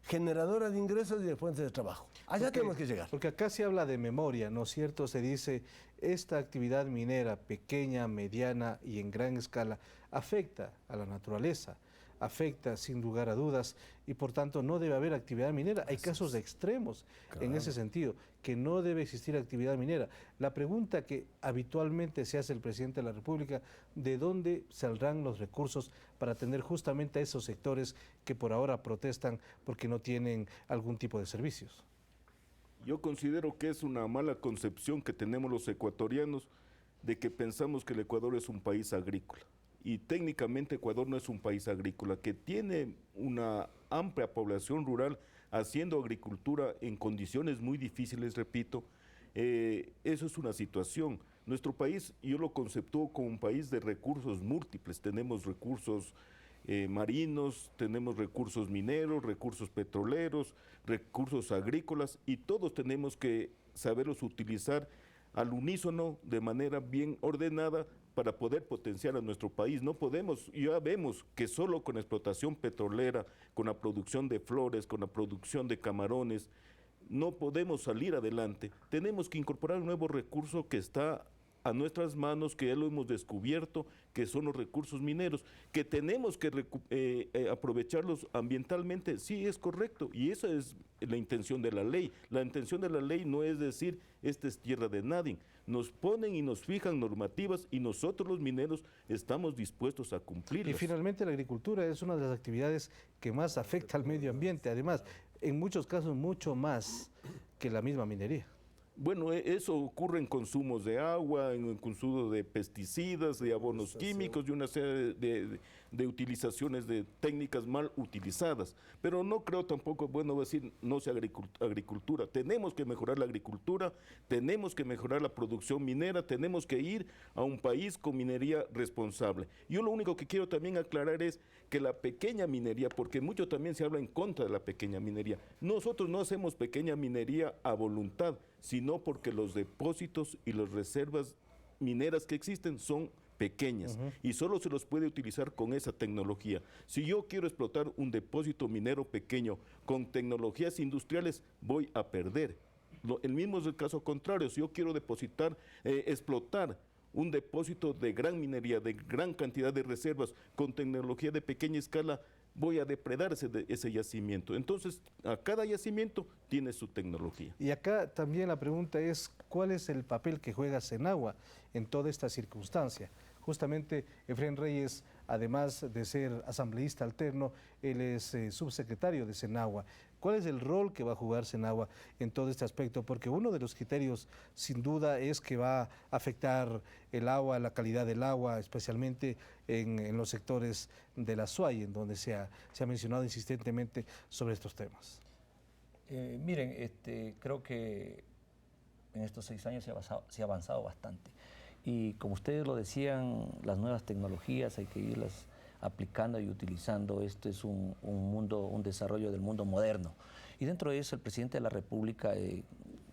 generadora de ingresos y de fuentes de trabajo. Allá tenemos que llegar. Porque acá se habla de memoria, ¿no es cierto? Se dice, esta actividad minera, pequeña, mediana y en gran escala, afecta a la naturaleza, afecta sin lugar a dudas y por tanto no debe haber actividad minera. Hay casos extremos en ese sentido, que no debe existir actividad minera. La pregunta que habitualmente se hace el presidente de la República, ¿de dónde saldrán los recursos para atender justamente a esos sectores que por ahora protestan porque no tienen algún tipo de servicios? Yo considero que es una mala concepción que tenemos los ecuatorianos de que pensamos que el Ecuador es un país agrícola. Y técnicamente Ecuador no es un país agrícola, que tiene una amplia población rural haciendo agricultura en condiciones muy difíciles, repito. Eso es una situación. Nuestro país, yo lo conceptúo como un país de recursos múltiples. Tenemos recursos marinos, tenemos recursos mineros, recursos petroleros, recursos agrícolas, y todos tenemos que saberlos utilizar al unísono, de manera bien ordenada, para poder potenciar a nuestro país. No podemos, ya vemos que solo con explotación petrolera, con la producción de flores, con la producción de camarones, no podemos salir adelante. Tenemos que incorporar un nuevo recurso que está a nuestras manos, que ya lo hemos descubierto, que son los recursos mineros, que tenemos que aprovecharlos ambientalmente. Sí, es correcto, y esa es la intención de la ley. La intención de la ley no es decir, esta es tierra de nadie. Nos ponen y nos fijan normativas y nosotros los mineros estamos dispuestos a cumplirlas. Y finalmente la agricultura es una de las actividades que más afecta al medio ambiente, además, en muchos casos mucho más que la misma minería. Bueno, eso ocurre en consumos de agua, en el consumo de pesticidas, de abonos químicos y una serie de utilizaciones de técnicas mal utilizadas. Pero no creo tampoco, bueno, decir no sea agricultura. Tenemos que mejorar la agricultura, tenemos que mejorar la producción minera, tenemos que ir a un país con minería responsable. Yo lo único que quiero también aclarar es que la pequeña minería, porque mucho también se habla en contra de la pequeña minería, nosotros no hacemos pequeña minería a voluntad, sino porque los depósitos y las reservas mineras que existen son pequeñas y solo se los puede utilizar con esa tecnología. Si yo quiero explotar un depósito minero pequeño con tecnologías industriales, voy a perder. El mismo es el caso contrario. Si yo quiero explotar un depósito de gran minería, de gran cantidad de reservas, con tecnología de pequeña escala, voy a depredar ese yacimiento. Entonces, a cada yacimiento tiene su tecnología. Y acá también la pregunta es, ¿cuál es el papel que juega Senagua en toda esta circunstancia? Justamente Efrén Reyes, además de ser asambleísta alterno, él es subsecretario de Senagua. ¿Cuál es el rol que va a jugar Senagua en todo este aspecto? Porque uno de los criterios, sin duda, es que va a afectar el agua, la calidad del agua, especialmente en los sectores de la SUAY, en donde se ha mencionado insistentemente sobre estos temas. Miren, creo que en estos 6 años se ha avanzado bastante. Y como ustedes lo decían, las nuevas tecnologías hay que irlas aplicando y utilizando. Esto es un desarrollo del mundo moderno. Y dentro de eso el presidente de la República,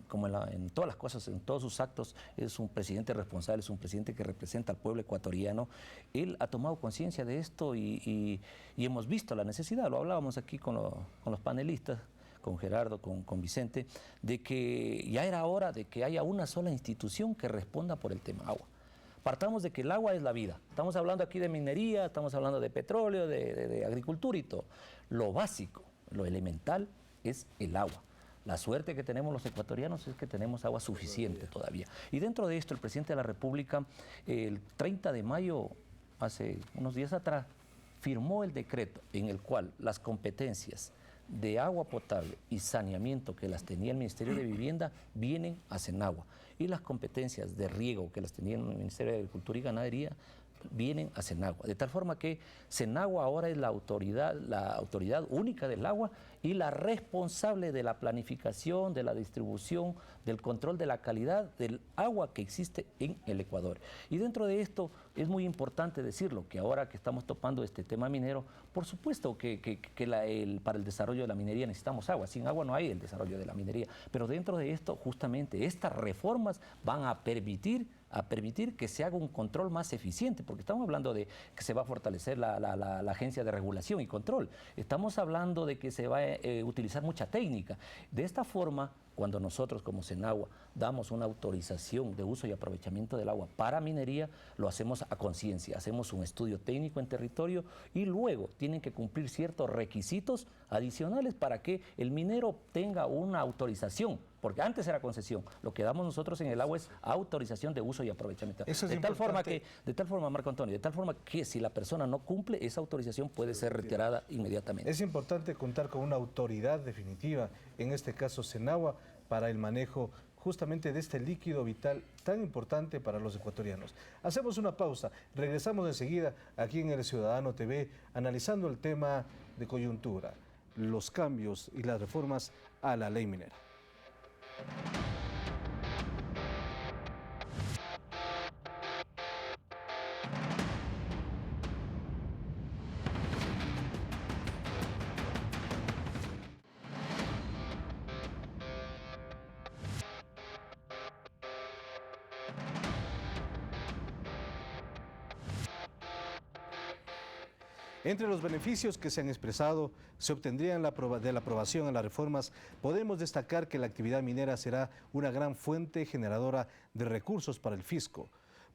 como en todas las cosas, en todos sus actos, es un presidente responsable, es un presidente que representa al pueblo ecuatoriano. Él ha tomado conciencia de esto y hemos visto la necesidad, lo hablábamos aquí con los panelistas, con Gerardo, con Vicente, de que ya era hora de que haya una sola institución que responda por el tema agua. Partamos de que el agua es la vida. Estamos hablando aquí de minería, estamos hablando de petróleo, de agricultura y todo. Lo básico, lo elemental es el agua. La suerte que tenemos los ecuatorianos es que tenemos agua suficiente todavía. Y dentro de esto, el presidente de la República, el 30 de mayo, hace unos días atrás, firmó el decreto en el cual las competencias de agua potable y saneamiento que las tenía el Ministerio de Vivienda vienen a Senagua, y las competencias de riego que las tenía el Ministerio de Agricultura y Ganadería vienen a Senagua, de tal forma que Senagua ahora es la autoridad única del agua y la responsable de la planificación, de la distribución, del control de la calidad del agua que existe en el Ecuador. Y dentro de esto es muy importante decirlo, que ahora que estamos topando este tema minero, por supuesto que para el desarrollo de la minería necesitamos agua. Sin agua no hay el desarrollo de la minería. Pero dentro de esto, justamente, estas reformas van a permitir que se haga un control más eficiente, porque estamos hablando de que se va a fortalecer la Agencia de Regulación y Control. Estamos hablando de que se va a utilizar mucha técnica. De esta forma, Cuando nosotros como Senagua damos una autorización de uso y aprovechamiento del agua para minería, lo hacemos a conciencia, hacemos un estudio técnico en territorio y luego tienen que cumplir ciertos requisitos adicionales para que el minero tenga una autorización, porque antes era concesión, lo que damos nosotros en el agua es autorización de uso y aprovechamiento. Eso es de tal forma, Marco Antonio, de tal forma que si la persona no cumple, esa autorización puede ser retirada inmediatamente. Es importante contar con una autoridad definitiva, en este caso Senagua, para el manejo justamente de este líquido vital tan importante para los ecuatorianos. Hacemos una pausa, regresamos enseguida aquí en El Ciudadano TV analizando el tema de coyuntura, los cambios y las reformas a la ley minera. Entre los beneficios que se han expresado, se obtendrían de la aprobación a las reformas, podemos destacar que la actividad minera será una gran fuente generadora de recursos para el fisco,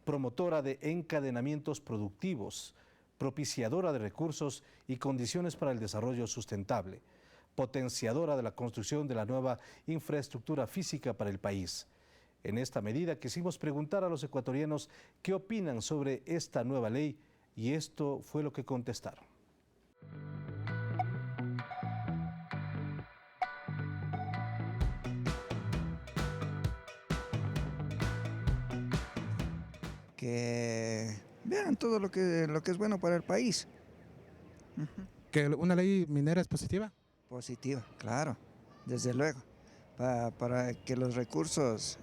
promotora de encadenamientos productivos, propiciadora de recursos y condiciones para el desarrollo sustentable, potenciadora de la construcción de la nueva infraestructura física para el país. En esta medida quisimos preguntar a los ecuatorianos qué opinan sobre esta nueva ley, y esto fue lo que contestaron. Que vean todo lo que es bueno para el país. ¿Que una ley minera es positiva? Positiva, claro, desde luego. Para que los recursos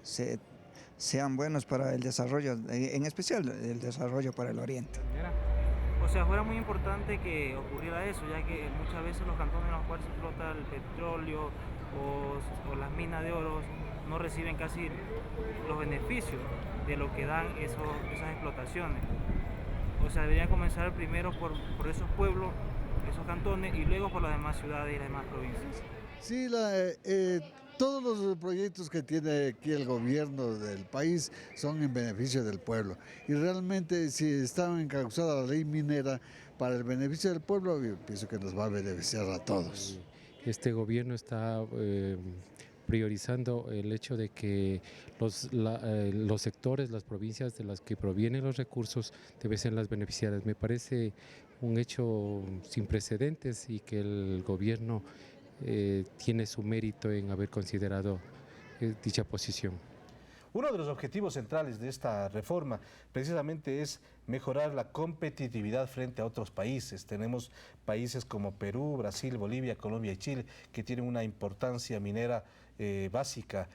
sean buenos para el desarrollo, en especial el desarrollo para el oriente. O sea, fuera muy importante que ocurriera eso, ya que muchas veces los cantones en los cuales se explota el petróleo o las minas de oro no reciben casi los beneficios de lo que dan esas explotaciones. O sea, deberían comenzar primero por esos pueblos, esos cantones, y luego por las demás ciudades y las demás provincias. Sí, todos los proyectos que tiene aquí el gobierno del país son en beneficio del pueblo. Y realmente si está encauzada la ley minera para el beneficio del pueblo, yo pienso que nos va a beneficiar a todos. Este gobierno está priorizando el hecho de que los sectores, las provincias de las que provienen los recursos deben ser las beneficiadas. Me parece un hecho sin precedentes y que el gobierno tiene su mérito en haber considerado dicha posición. Uno de los objetivos centrales de esta reforma precisamente es mejorar la competitividad frente a otros países. Tenemos países como Perú, Brasil, Bolivia, Colombia y Chile que tienen una importancia minera básica.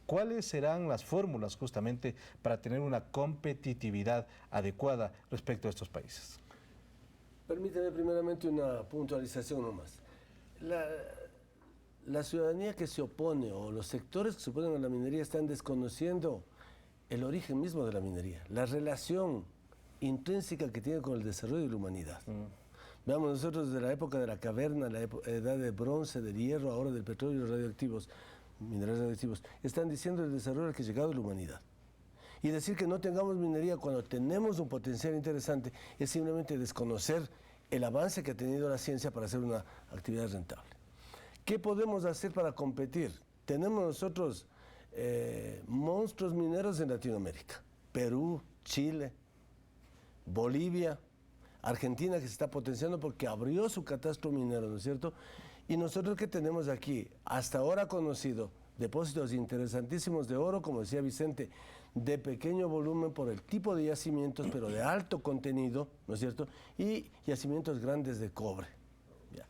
¿Cuáles serán las fórmulas justamente para tener una competitividad adecuada respecto a estos países? Permítame primeramente una puntualización nomás. La ciudadanía que se opone o los sectores que se oponen a la minería están desconociendo el origen mismo de la minería, la relación intrínseca que tiene con el desarrollo de la humanidad. Veamos nosotros de la época de la caverna, la edad de bronce, del hierro, ahora del petróleo y los radioactivos, minerales radioactivos, están diciendo el desarrollo al que ha llegado la humanidad. Y decir que no tengamos minería cuando tenemos un potencial interesante es simplemente desconocer el avance que ha tenido la ciencia para hacer una actividad rentable. ¿Qué podemos hacer para competir? Tenemos nosotros monstruos mineros en Latinoamérica. Perú, Chile, Bolivia, Argentina, que se está potenciando porque abrió su catastro minero, ¿no es cierto? Y nosotros que tenemos aquí, hasta ahora conocido, depósitos interesantísimos de oro, como decía Vicente, de pequeño volumen por el tipo de yacimientos, pero de alto contenido, ¿no es cierto? Y yacimientos grandes de cobre. Ya.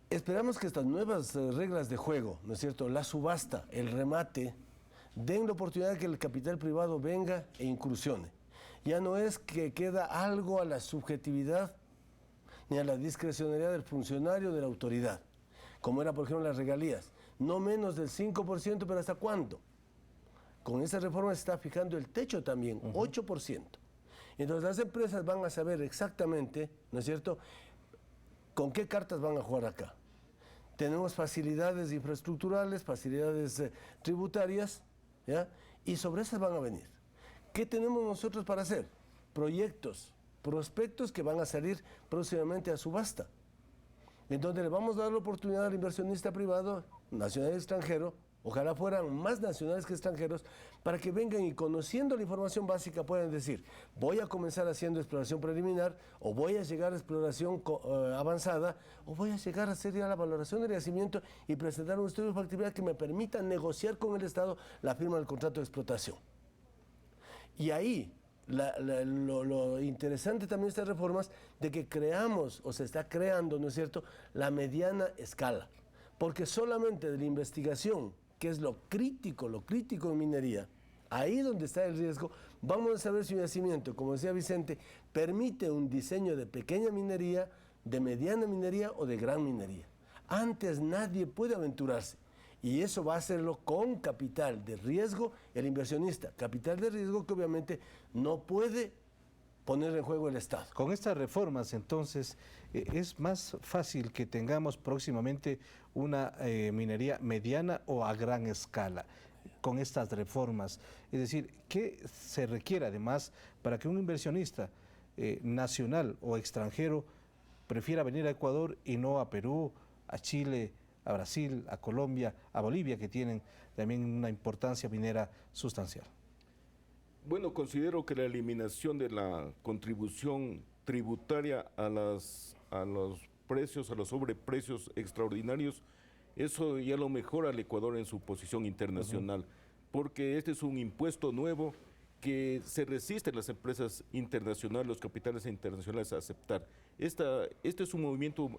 Esperamos que estas nuevas reglas de juego, ¿no es cierto? La subasta, el remate, den la oportunidad de que el capital privado venga e incursione. Ya no es que queda algo a la subjetividad ni a la discrecionalidad del funcionario de la autoridad, como era por ejemplo las regalías, no menos del 5%, pero ¿hasta cuánto? Con esa reforma se está fijando el techo también, 8%. Entonces las empresas van a saber exactamente, ¿no es cierto?, con qué cartas van a jugar acá. tenemos facilidades infraestructurales, facilidades tributarias, ¿ya? Y sobre esas van a venir. ¿Qué tenemos nosotros para hacer? Proyectos, prospectos que van a salir próximamente a subasta, en donde le vamos a dar la oportunidad al inversionista privado, nacional y extranjero, ojalá fueran más nacionales que extranjeros, para que vengan y conociendo la información básica puedan decir, voy a comenzar haciendo exploración preliminar, o voy a llegar a exploración avanzada, o voy a llegar a hacer ya la valoración del yacimiento y presentar un estudio de factibilidad que me permita negociar con el Estado la firma del contrato de explotación. Y ahí, lo interesante también de estas reformas, de que creamos, o se está creando, ¿no es cierto?, la mediana escala. Porque solamente de la investigación, que es lo crítico en minería, ahí donde está el riesgo, vamos a saber si un yacimiento, como decía Vicente, permite un diseño de pequeña minería, de mediana minería o de gran minería. Antes nadie puede aventurarse. Y eso va a hacerlo con capital de riesgo el inversionista. Capital de riesgo que obviamente no puede poner en juego el Estado. Con estas reformas, entonces, es más fácil que tengamos próximamente una minería mediana o a gran escala con estas reformas. Es decir, ¿qué se requiere además para que un inversionista nacional o extranjero prefiera venir a Ecuador y no a Perú, a Chile, a Brasil, a Colombia, a Bolivia, que tienen también una importancia minera sustancial? Bueno, considero que la eliminación de la contribución tributaria a los precios, a los sobreprecios extraordinarios, eso ya lo mejora al Ecuador en su posición internacional, porque este es un impuesto nuevo que se resisten las empresas internacionales, los capitales internacionales a aceptar. Este es un movimiento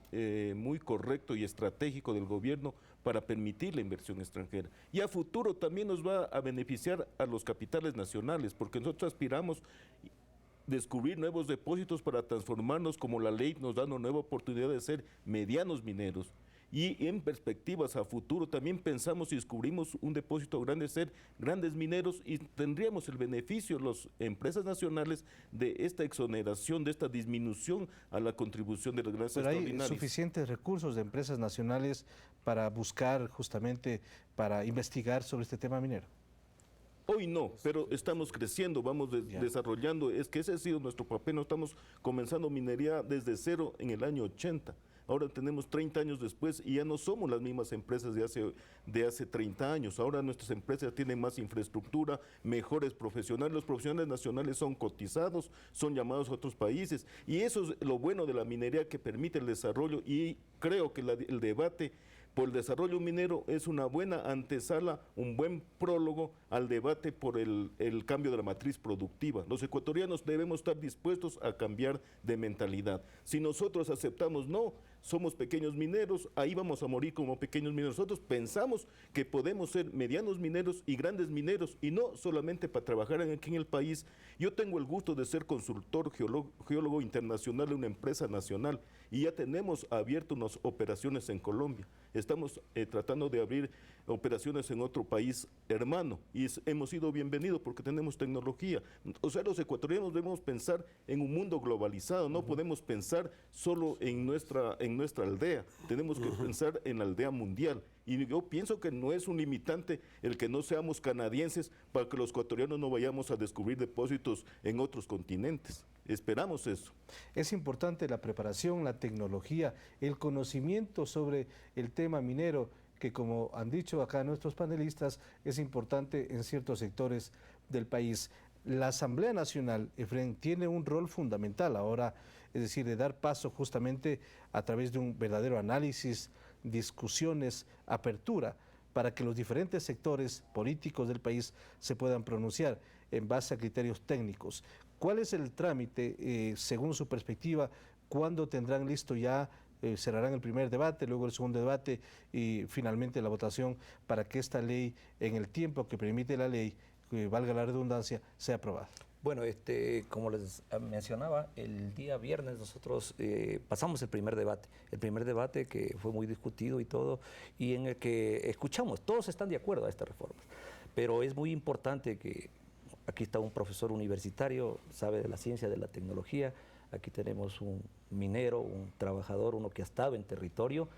muy correcto y estratégico del gobierno para permitir la inversión extranjera. Y a futuro también nos va a beneficiar a los capitales nacionales, porque nosotros aspiramos descubrir nuevos depósitos para transformarnos, como la ley nos da una nueva oportunidad de ser medianos mineros. Y en perspectivas a futuro también pensamos, si descubrimos un depósito grande, ser grandes mineros, y tendríamos el beneficio, las empresas nacionales, de esta exoneración, de esta disminución a la contribución de las grandes extraordinarias. ¿Pero hay suficientes recursos de empresas nacionales para buscar justamente, para investigar sobre este tema minero? Hoy no, pero estamos creciendo, vamos desarrollando. Es que ese ha sido nuestro papel. No estamos comenzando minería desde cero en el año 80. Ahora tenemos 30 años después y ya no somos las mismas empresas de hace 30 años. Ahora nuestras empresas tienen más infraestructura, mejores profesionales. Los profesionales nacionales son cotizados, son llamados a otros países. Y eso es lo bueno de la minería, que permite el desarrollo, y creo que el debate por el desarrollo minero es una buena antesala, un buen prólogo al debate por el cambio de la matriz productiva. Los ecuatorianos debemos estar dispuestos a cambiar de mentalidad. Si nosotros aceptamos, no, somos pequeños mineros, ahí vamos a morir como pequeños mineros. Nosotros pensamos que podemos ser medianos mineros y grandes mineros, y no solamente para trabajar aquí en el país. Yo tengo el gusto de ser consultor geólogo internacional de una empresa nacional, y ya tenemos abierto unas operaciones en Colombia. Estamos tratando de abrir operaciones en otro país hermano, y hemos sido bienvenidos porque tenemos tecnología. O sea, los ecuatorianos debemos pensar en un mundo globalizado, no podemos pensar solo en nuestra aldea, tenemos que pensar en la aldea mundial. Y yo pienso que no es un limitante el que no seamos canadienses para que los ecuatorianos no vayamos a descubrir depósitos en otros continentes. Esperamos eso. Es importante la preparación, la tecnología, el conocimiento sobre el tema minero, que como han dicho acá nuestros panelistas, es importante en ciertos sectores del país. La Asamblea Nacional, Efren, tiene un rol fundamental ahora, es decir, de dar paso justamente a través de un verdadero análisis, discusiones, apertura, para que los diferentes sectores políticos del país se puedan pronunciar en base a criterios técnicos. ¿Cuál es el trámite, según su perspectiva? ¿Cuándo tendrán listo ya? Cerrarán el primer debate, luego el segundo debate y finalmente la votación para que esta ley, en el tiempo que permite la ley, que valga la redundancia, sea aprobada. Bueno, como les mencionaba, el día viernes nosotros pasamos el primer debate que fue muy discutido y todo, y en el que escuchamos, todos están de acuerdo a estas reformas, pero es muy importante que aquí está un profesor universitario, sabe de la ciencia, de la tecnología. Aquí tenemos un minero, un trabajador, uno que ha estado en territorio,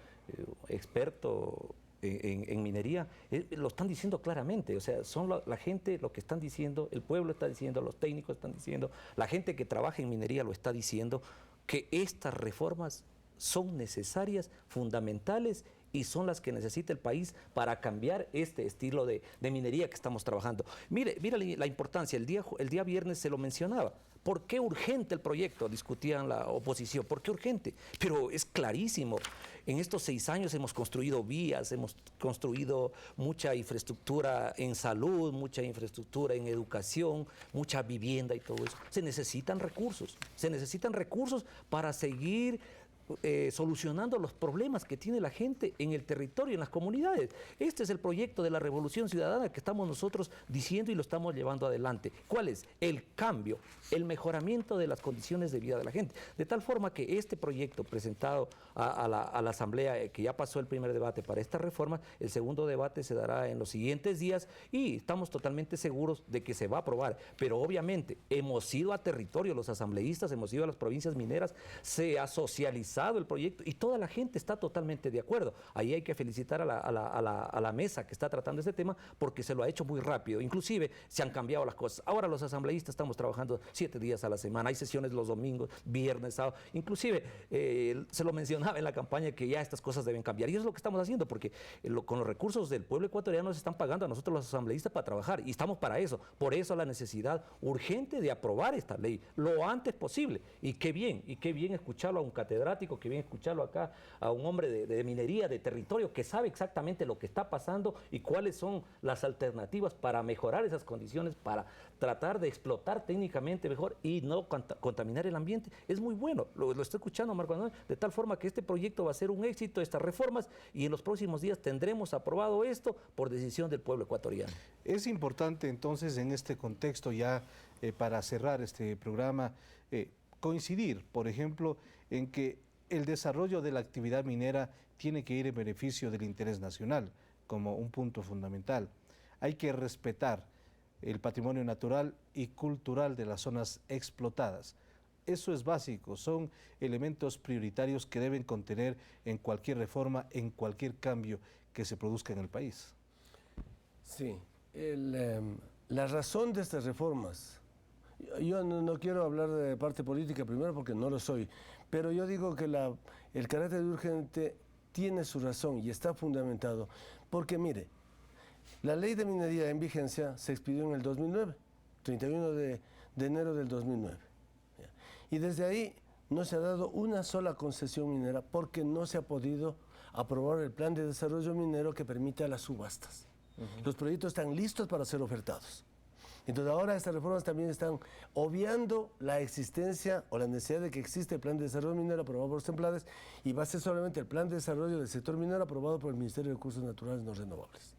experto en minería, lo están diciendo claramente, o sea, son la gente lo que están diciendo, el pueblo está diciendo, los técnicos están diciendo, la gente que trabaja en minería lo está diciendo, que estas reformas son necesarias, fundamentales, y son las que necesita el país para cambiar este estilo de minería que estamos trabajando. Mire la importancia, el día viernes se lo mencionaba. ¿Por qué urgente el proyecto? Discutían la oposición. ¿Por qué urgente? Pero es clarísimo. En estos 6 años hemos construido vías, hemos construido mucha infraestructura en salud, mucha infraestructura en educación, mucha vivienda y todo eso. Se necesitan recursos para seguir solucionando los problemas que tiene la gente en el territorio, en las comunidades. Este es el proyecto de la Revolución Ciudadana que estamos nosotros diciendo y lo estamos llevando adelante. ¿Cuál es? El cambio, el mejoramiento de las condiciones de vida de la gente. De tal forma que este proyecto presentado a la Asamblea, que ya pasó el primer debate para esta reforma, el segundo debate se dará en los siguientes días y estamos totalmente seguros de que se va a aprobar. Pero obviamente hemos ido a territorio, los asambleístas, hemos ido a las provincias mineras, se ha socializado el proyecto y toda la gente está totalmente de acuerdo. Ahí hay que felicitar a la mesa que está tratando este tema porque se lo ha hecho muy rápido. Inclusive se han cambiado las cosas. Ahora los asambleístas estamos trabajando 7 días a la semana. Hay sesiones los domingos, viernes, sábado. Inclusive se lo mencionaba en la campaña que ya estas cosas deben cambiar. Y eso es lo que estamos haciendo porque con los recursos del pueblo ecuatoriano nos están pagando a nosotros los asambleístas para trabajar y estamos para eso. Por eso la necesidad urgente de aprobar esta ley lo antes posible. Y qué bien escucharlo a un catedrático, que bien escucharlo acá a un hombre de minería, de territorio, que sabe exactamente lo que está pasando y cuáles son las alternativas para mejorar esas condiciones, para tratar de explotar técnicamente mejor y no contaminar el ambiente. Es muy bueno, lo estoy escuchando, Marco Antonio, de tal forma que este proyecto va a ser un éxito, estas reformas, y en los próximos días tendremos aprobado esto por decisión del pueblo ecuatoriano. Es importante entonces en este contexto ya para cerrar este programa coincidir, por ejemplo, en que el desarrollo de la actividad minera tiene que ir en beneficio del interés nacional como un punto fundamental. Hay que respetar el patrimonio natural y cultural de las zonas explotadas. Eso es básico, son elementos prioritarios que deben contener en cualquier reforma, en cualquier cambio que se produzca en el país. Sí, la razón de estas reformas, yo no quiero hablar de parte política primero porque no lo soy, pero yo digo que el carácter urgente tiene su razón y está fundamentado, porque mire, la ley de minería en vigencia se expidió en el 2009, 31 de enero del 2009, y desde ahí no se ha dado una sola concesión minera porque no se ha podido aprobar el plan de desarrollo minero que permita las subastas. Los proyectos están listos para ser ofertados. Entonces ahora estas reformas también están obviando la existencia o la necesidad de que existe el plan de desarrollo minero aprobado por los templades y va a ser solamente el plan de desarrollo del sector minero aprobado por el Ministerio de Recursos Naturales No Renovables.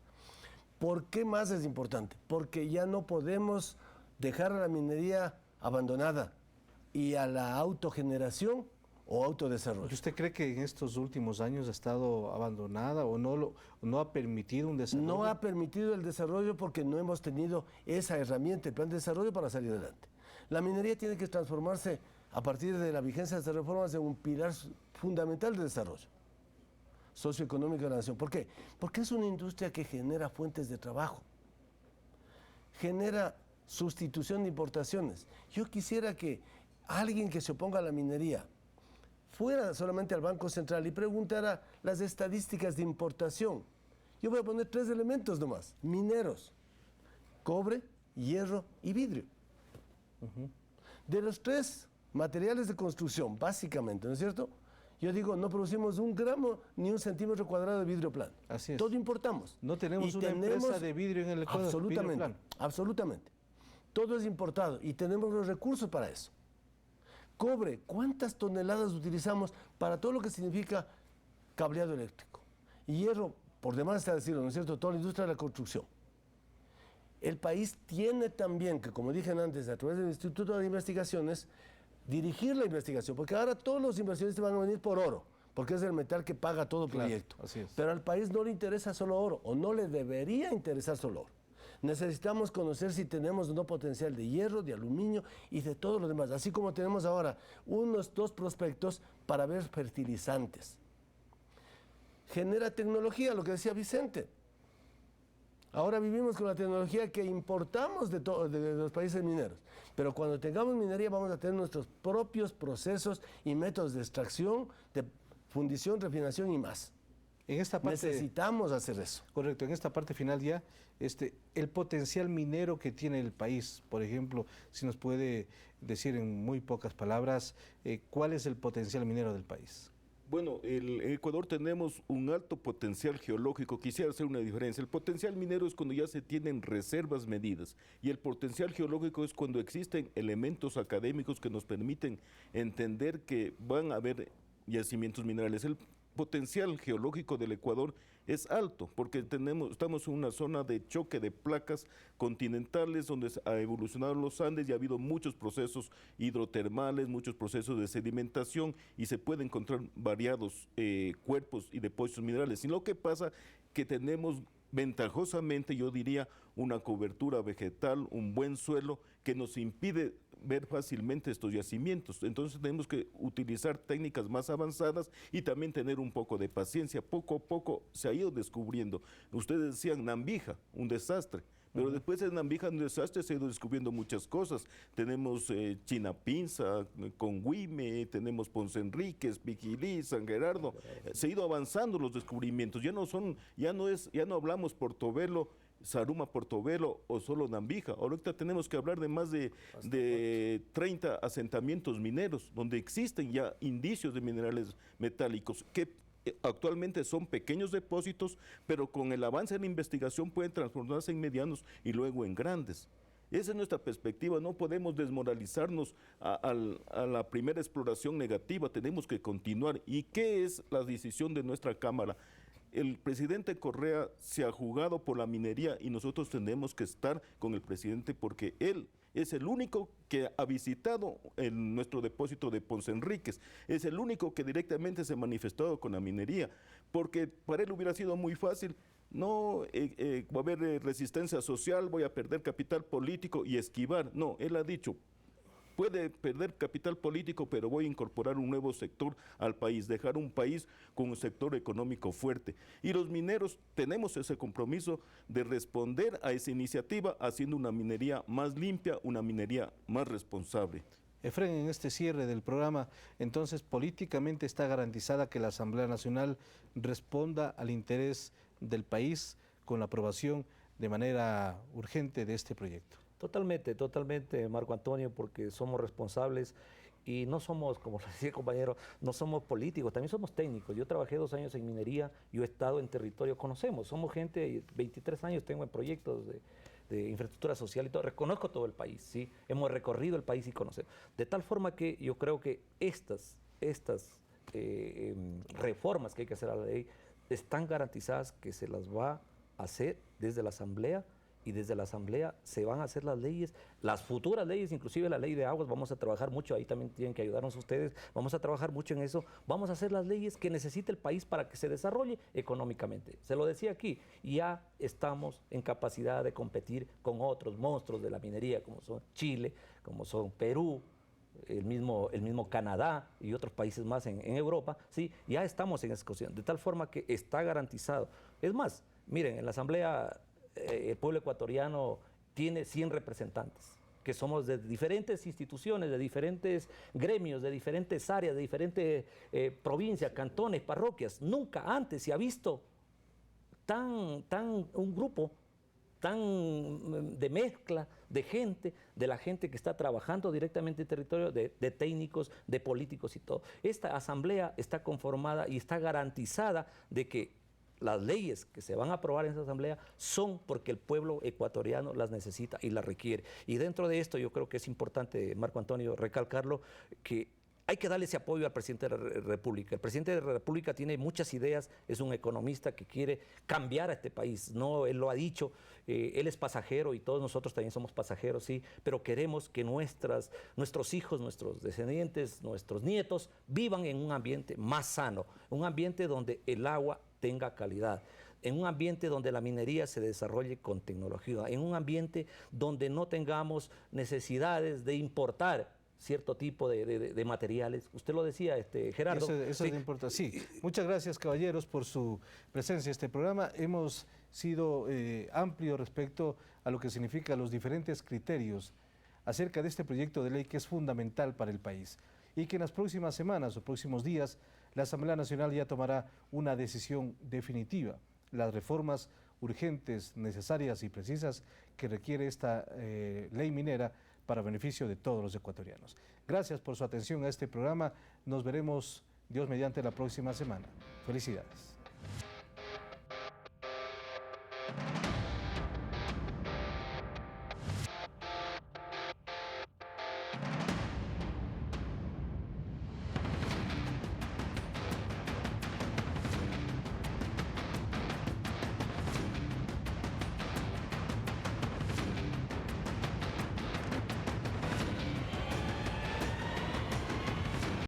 ¿Por qué más es importante? Porque ya no podemos dejar a la minería abandonada y a la autogeneración o autodesarrollo. ¿Y usted cree que en estos últimos años ha estado abandonada o no ha permitido un desarrollo? No ha permitido el desarrollo porque no hemos tenido esa herramienta, el plan de desarrollo, para salir adelante. La minería tiene que transformarse a partir de la vigencia de estas reformas en un pilar fundamental de desarrollo socioeconómico de la nación. ¿Por qué? Porque es una industria que genera fuentes de trabajo, genera sustitución de importaciones. Yo quisiera que alguien que se oponga a la minería fuera solamente al Banco Central y preguntara las estadísticas de importación. Yo voy a poner 3 elementos nomás, mineros: cobre, hierro y vidrio. De los 3 materiales de construcción, básicamente, ¿no es cierto? Yo digo, no producimos 1 gramo ni 1 centímetro cuadrado de vidrio plano. Así es. Todo importamos. No tenemos una empresa de vidrio en el Ecuador. Absolutamente, absolutamente. Todo es importado y tenemos los recursos para eso. Cobre, ¿cuántas toneladas utilizamos para todo lo que significa cableado eléctrico? Y hierro, por demás está decirlo, ¿no es cierto?, toda la industria de la construcción. El país tiene también que, como dije antes, a través del Instituto de Investigaciones, dirigir la investigación, porque ahora todos los inversionistas van a venir por oro, porque es el metal que paga todo proyecto. Así es. Pero al país no le interesa solo oro, o no le debería interesar solo oro. Necesitamos conocer si tenemos o no potencial de hierro, de aluminio y de todo lo demás, así como tenemos ahora unos 2 prospectos para ver fertilizantes. genera tecnología, lo que decía Vicente. Ahora vivimos con la tecnología que importamos de los países mineros, pero cuando tengamos minería vamos a tener nuestros propios procesos y métodos de extracción, de fundición, refinación y más. En esta parte, necesitamos hacer eso. Correcto, en esta parte final ya, el potencial minero que tiene el país, por ejemplo, si nos puede decir en muy pocas palabras, ¿cuál es el potencial minero del país? Bueno, en Ecuador tenemos un alto potencial geológico. Quisiera hacer una diferencia. El potencial minero es cuando ya se tienen reservas medidas y el potencial geológico es cuando existen elementos académicos que nos permiten entender que van a haber yacimientos minerales. El potencial geológico del Ecuador es alto porque estamos en una zona de choque de placas continentales donde ha evolucionado los Andes y ha habido muchos procesos hidrotermales, muchos procesos de sedimentación y se pueden encontrar variados cuerpos y depósitos minerales. Y lo que pasa que tenemos ventajosamente, yo diría, una cobertura vegetal, un buen suelo que nos impide ver fácilmente estos yacimientos. Entonces tenemos que utilizar técnicas más avanzadas y también tener un poco de paciencia. Poco a poco se ha ido descubriendo. Ustedes decían Nambija, un desastre. Pero después de Nambija, un desastre, se ha ido descubriendo muchas cosas. Tenemos Chinapinza, Conguime, tenemos Ponce Enríquez, Piquilí, San Gerardo. Se ha ido avanzando los descubrimientos. Ya no hablamos Portobelo, Saruma, Portobelo o solo Nambija. Ahorita tenemos que hablar de más de 30 asentamientos mineros donde existen ya indicios de minerales metálicos que actualmente son pequeños depósitos, pero con el avance en la investigación pueden transformarse en medianos y luego en grandes. Esa es nuestra perspectiva, no podemos desmoralizarnos a la primera exploración negativa, tenemos que continuar. ¿Y qué es la decisión de nuestra Cámara? El presidente Correa se ha jugado por la minería y nosotros tenemos que estar con el presidente porque él es el único que ha visitado nuestro depósito de Ponce Enríquez, es el único que directamente se ha manifestado con la minería, porque para él hubiera sido muy fácil, no va a haber resistencia social, voy a perder capital político y esquivar. No, él ha dicho, puede perder capital político, pero voy a incorporar un nuevo sector al país, dejar un país con un sector económico fuerte. Y los mineros tenemos ese compromiso de responder a esa iniciativa haciendo una minería más limpia, una minería más responsable. Efren, en este cierre del programa, entonces políticamente está garantizada que la Asamblea Nacional responda al interés del país con la aprobación de manera urgente de este proyecto. Totalmente, Marco Antonio, porque somos responsables y no somos, como decía el compañero, no somos políticos, también somos técnicos. Yo trabajé 2 años en minería, yo he estado en territorio, conocemos, somos gente, 23 años tengo en proyectos de infraestructura social y todo, reconozco todo el país, ¿sí? Hemos recorrido el país y conocemos. De tal forma que yo creo que estas reformas que hay que hacer a la ley están garantizadas que se las va a hacer desde la Asamblea, y desde la Asamblea se van a hacer las leyes, las futuras leyes, inclusive la ley de aguas, vamos a trabajar mucho, ahí también tienen que ayudarnos ustedes, vamos a trabajar mucho en eso, vamos a hacer las leyes que necesita el país para que se desarrolle económicamente. Se lo decía aquí, ya estamos en capacidad de competir con otros monstruos de la minería, como son Chile, como son Perú, el mismo Canadá y otros países más en Europa, ¿sí? Ya estamos en esa situación, de tal forma que está garantizado. Es más, miren, en la Asamblea el pueblo ecuatoriano tiene 100 representantes, que somos de diferentes instituciones, de diferentes gremios, de diferentes áreas, de diferentes provincias, cantones, parroquias. Nunca antes se ha visto un grupo tan de mezcla de gente, de la gente que está trabajando directamente en territorio, de técnicos, de políticos y todo. Esta asamblea está conformada y está garantizada de que las leyes que se van a aprobar en esa asamblea son porque el pueblo ecuatoriano las necesita y las requiere. Y dentro de esto yo creo que es importante, Marco Antonio, recalcarlo, que hay que darle ese apoyo al presidente de la República. El presidente de la República tiene muchas ideas, es un economista que quiere cambiar a este país. No, él lo ha dicho, él es pasajero y todos nosotros también somos pasajeros, sí, pero queremos que nuestros hijos, nuestros descendientes, nuestros nietos vivan en un ambiente más sano, un ambiente donde el agua tenga calidad, en un ambiente donde la minería se desarrolle con tecnología, en un ambiente donde no tengamos necesidades de importar, cierto tipo de materiales. Usted lo decía, Gerardo. Eso es importante. Sí, muchas gracias, caballeros, por su presencia en este programa. Hemos sido amplios respecto a lo que significan los diferentes criterios acerca de este proyecto de ley que es fundamental para el país y que en las próximas semanas o próximos días la Asamblea Nacional ya tomará una decisión definitiva. Las reformas urgentes, necesarias y precisas que requiere esta ley minera para beneficio de todos los ecuatorianos. Gracias por su atención a este programa. Nos veremos, Dios mediante, la próxima semana. Felicidades.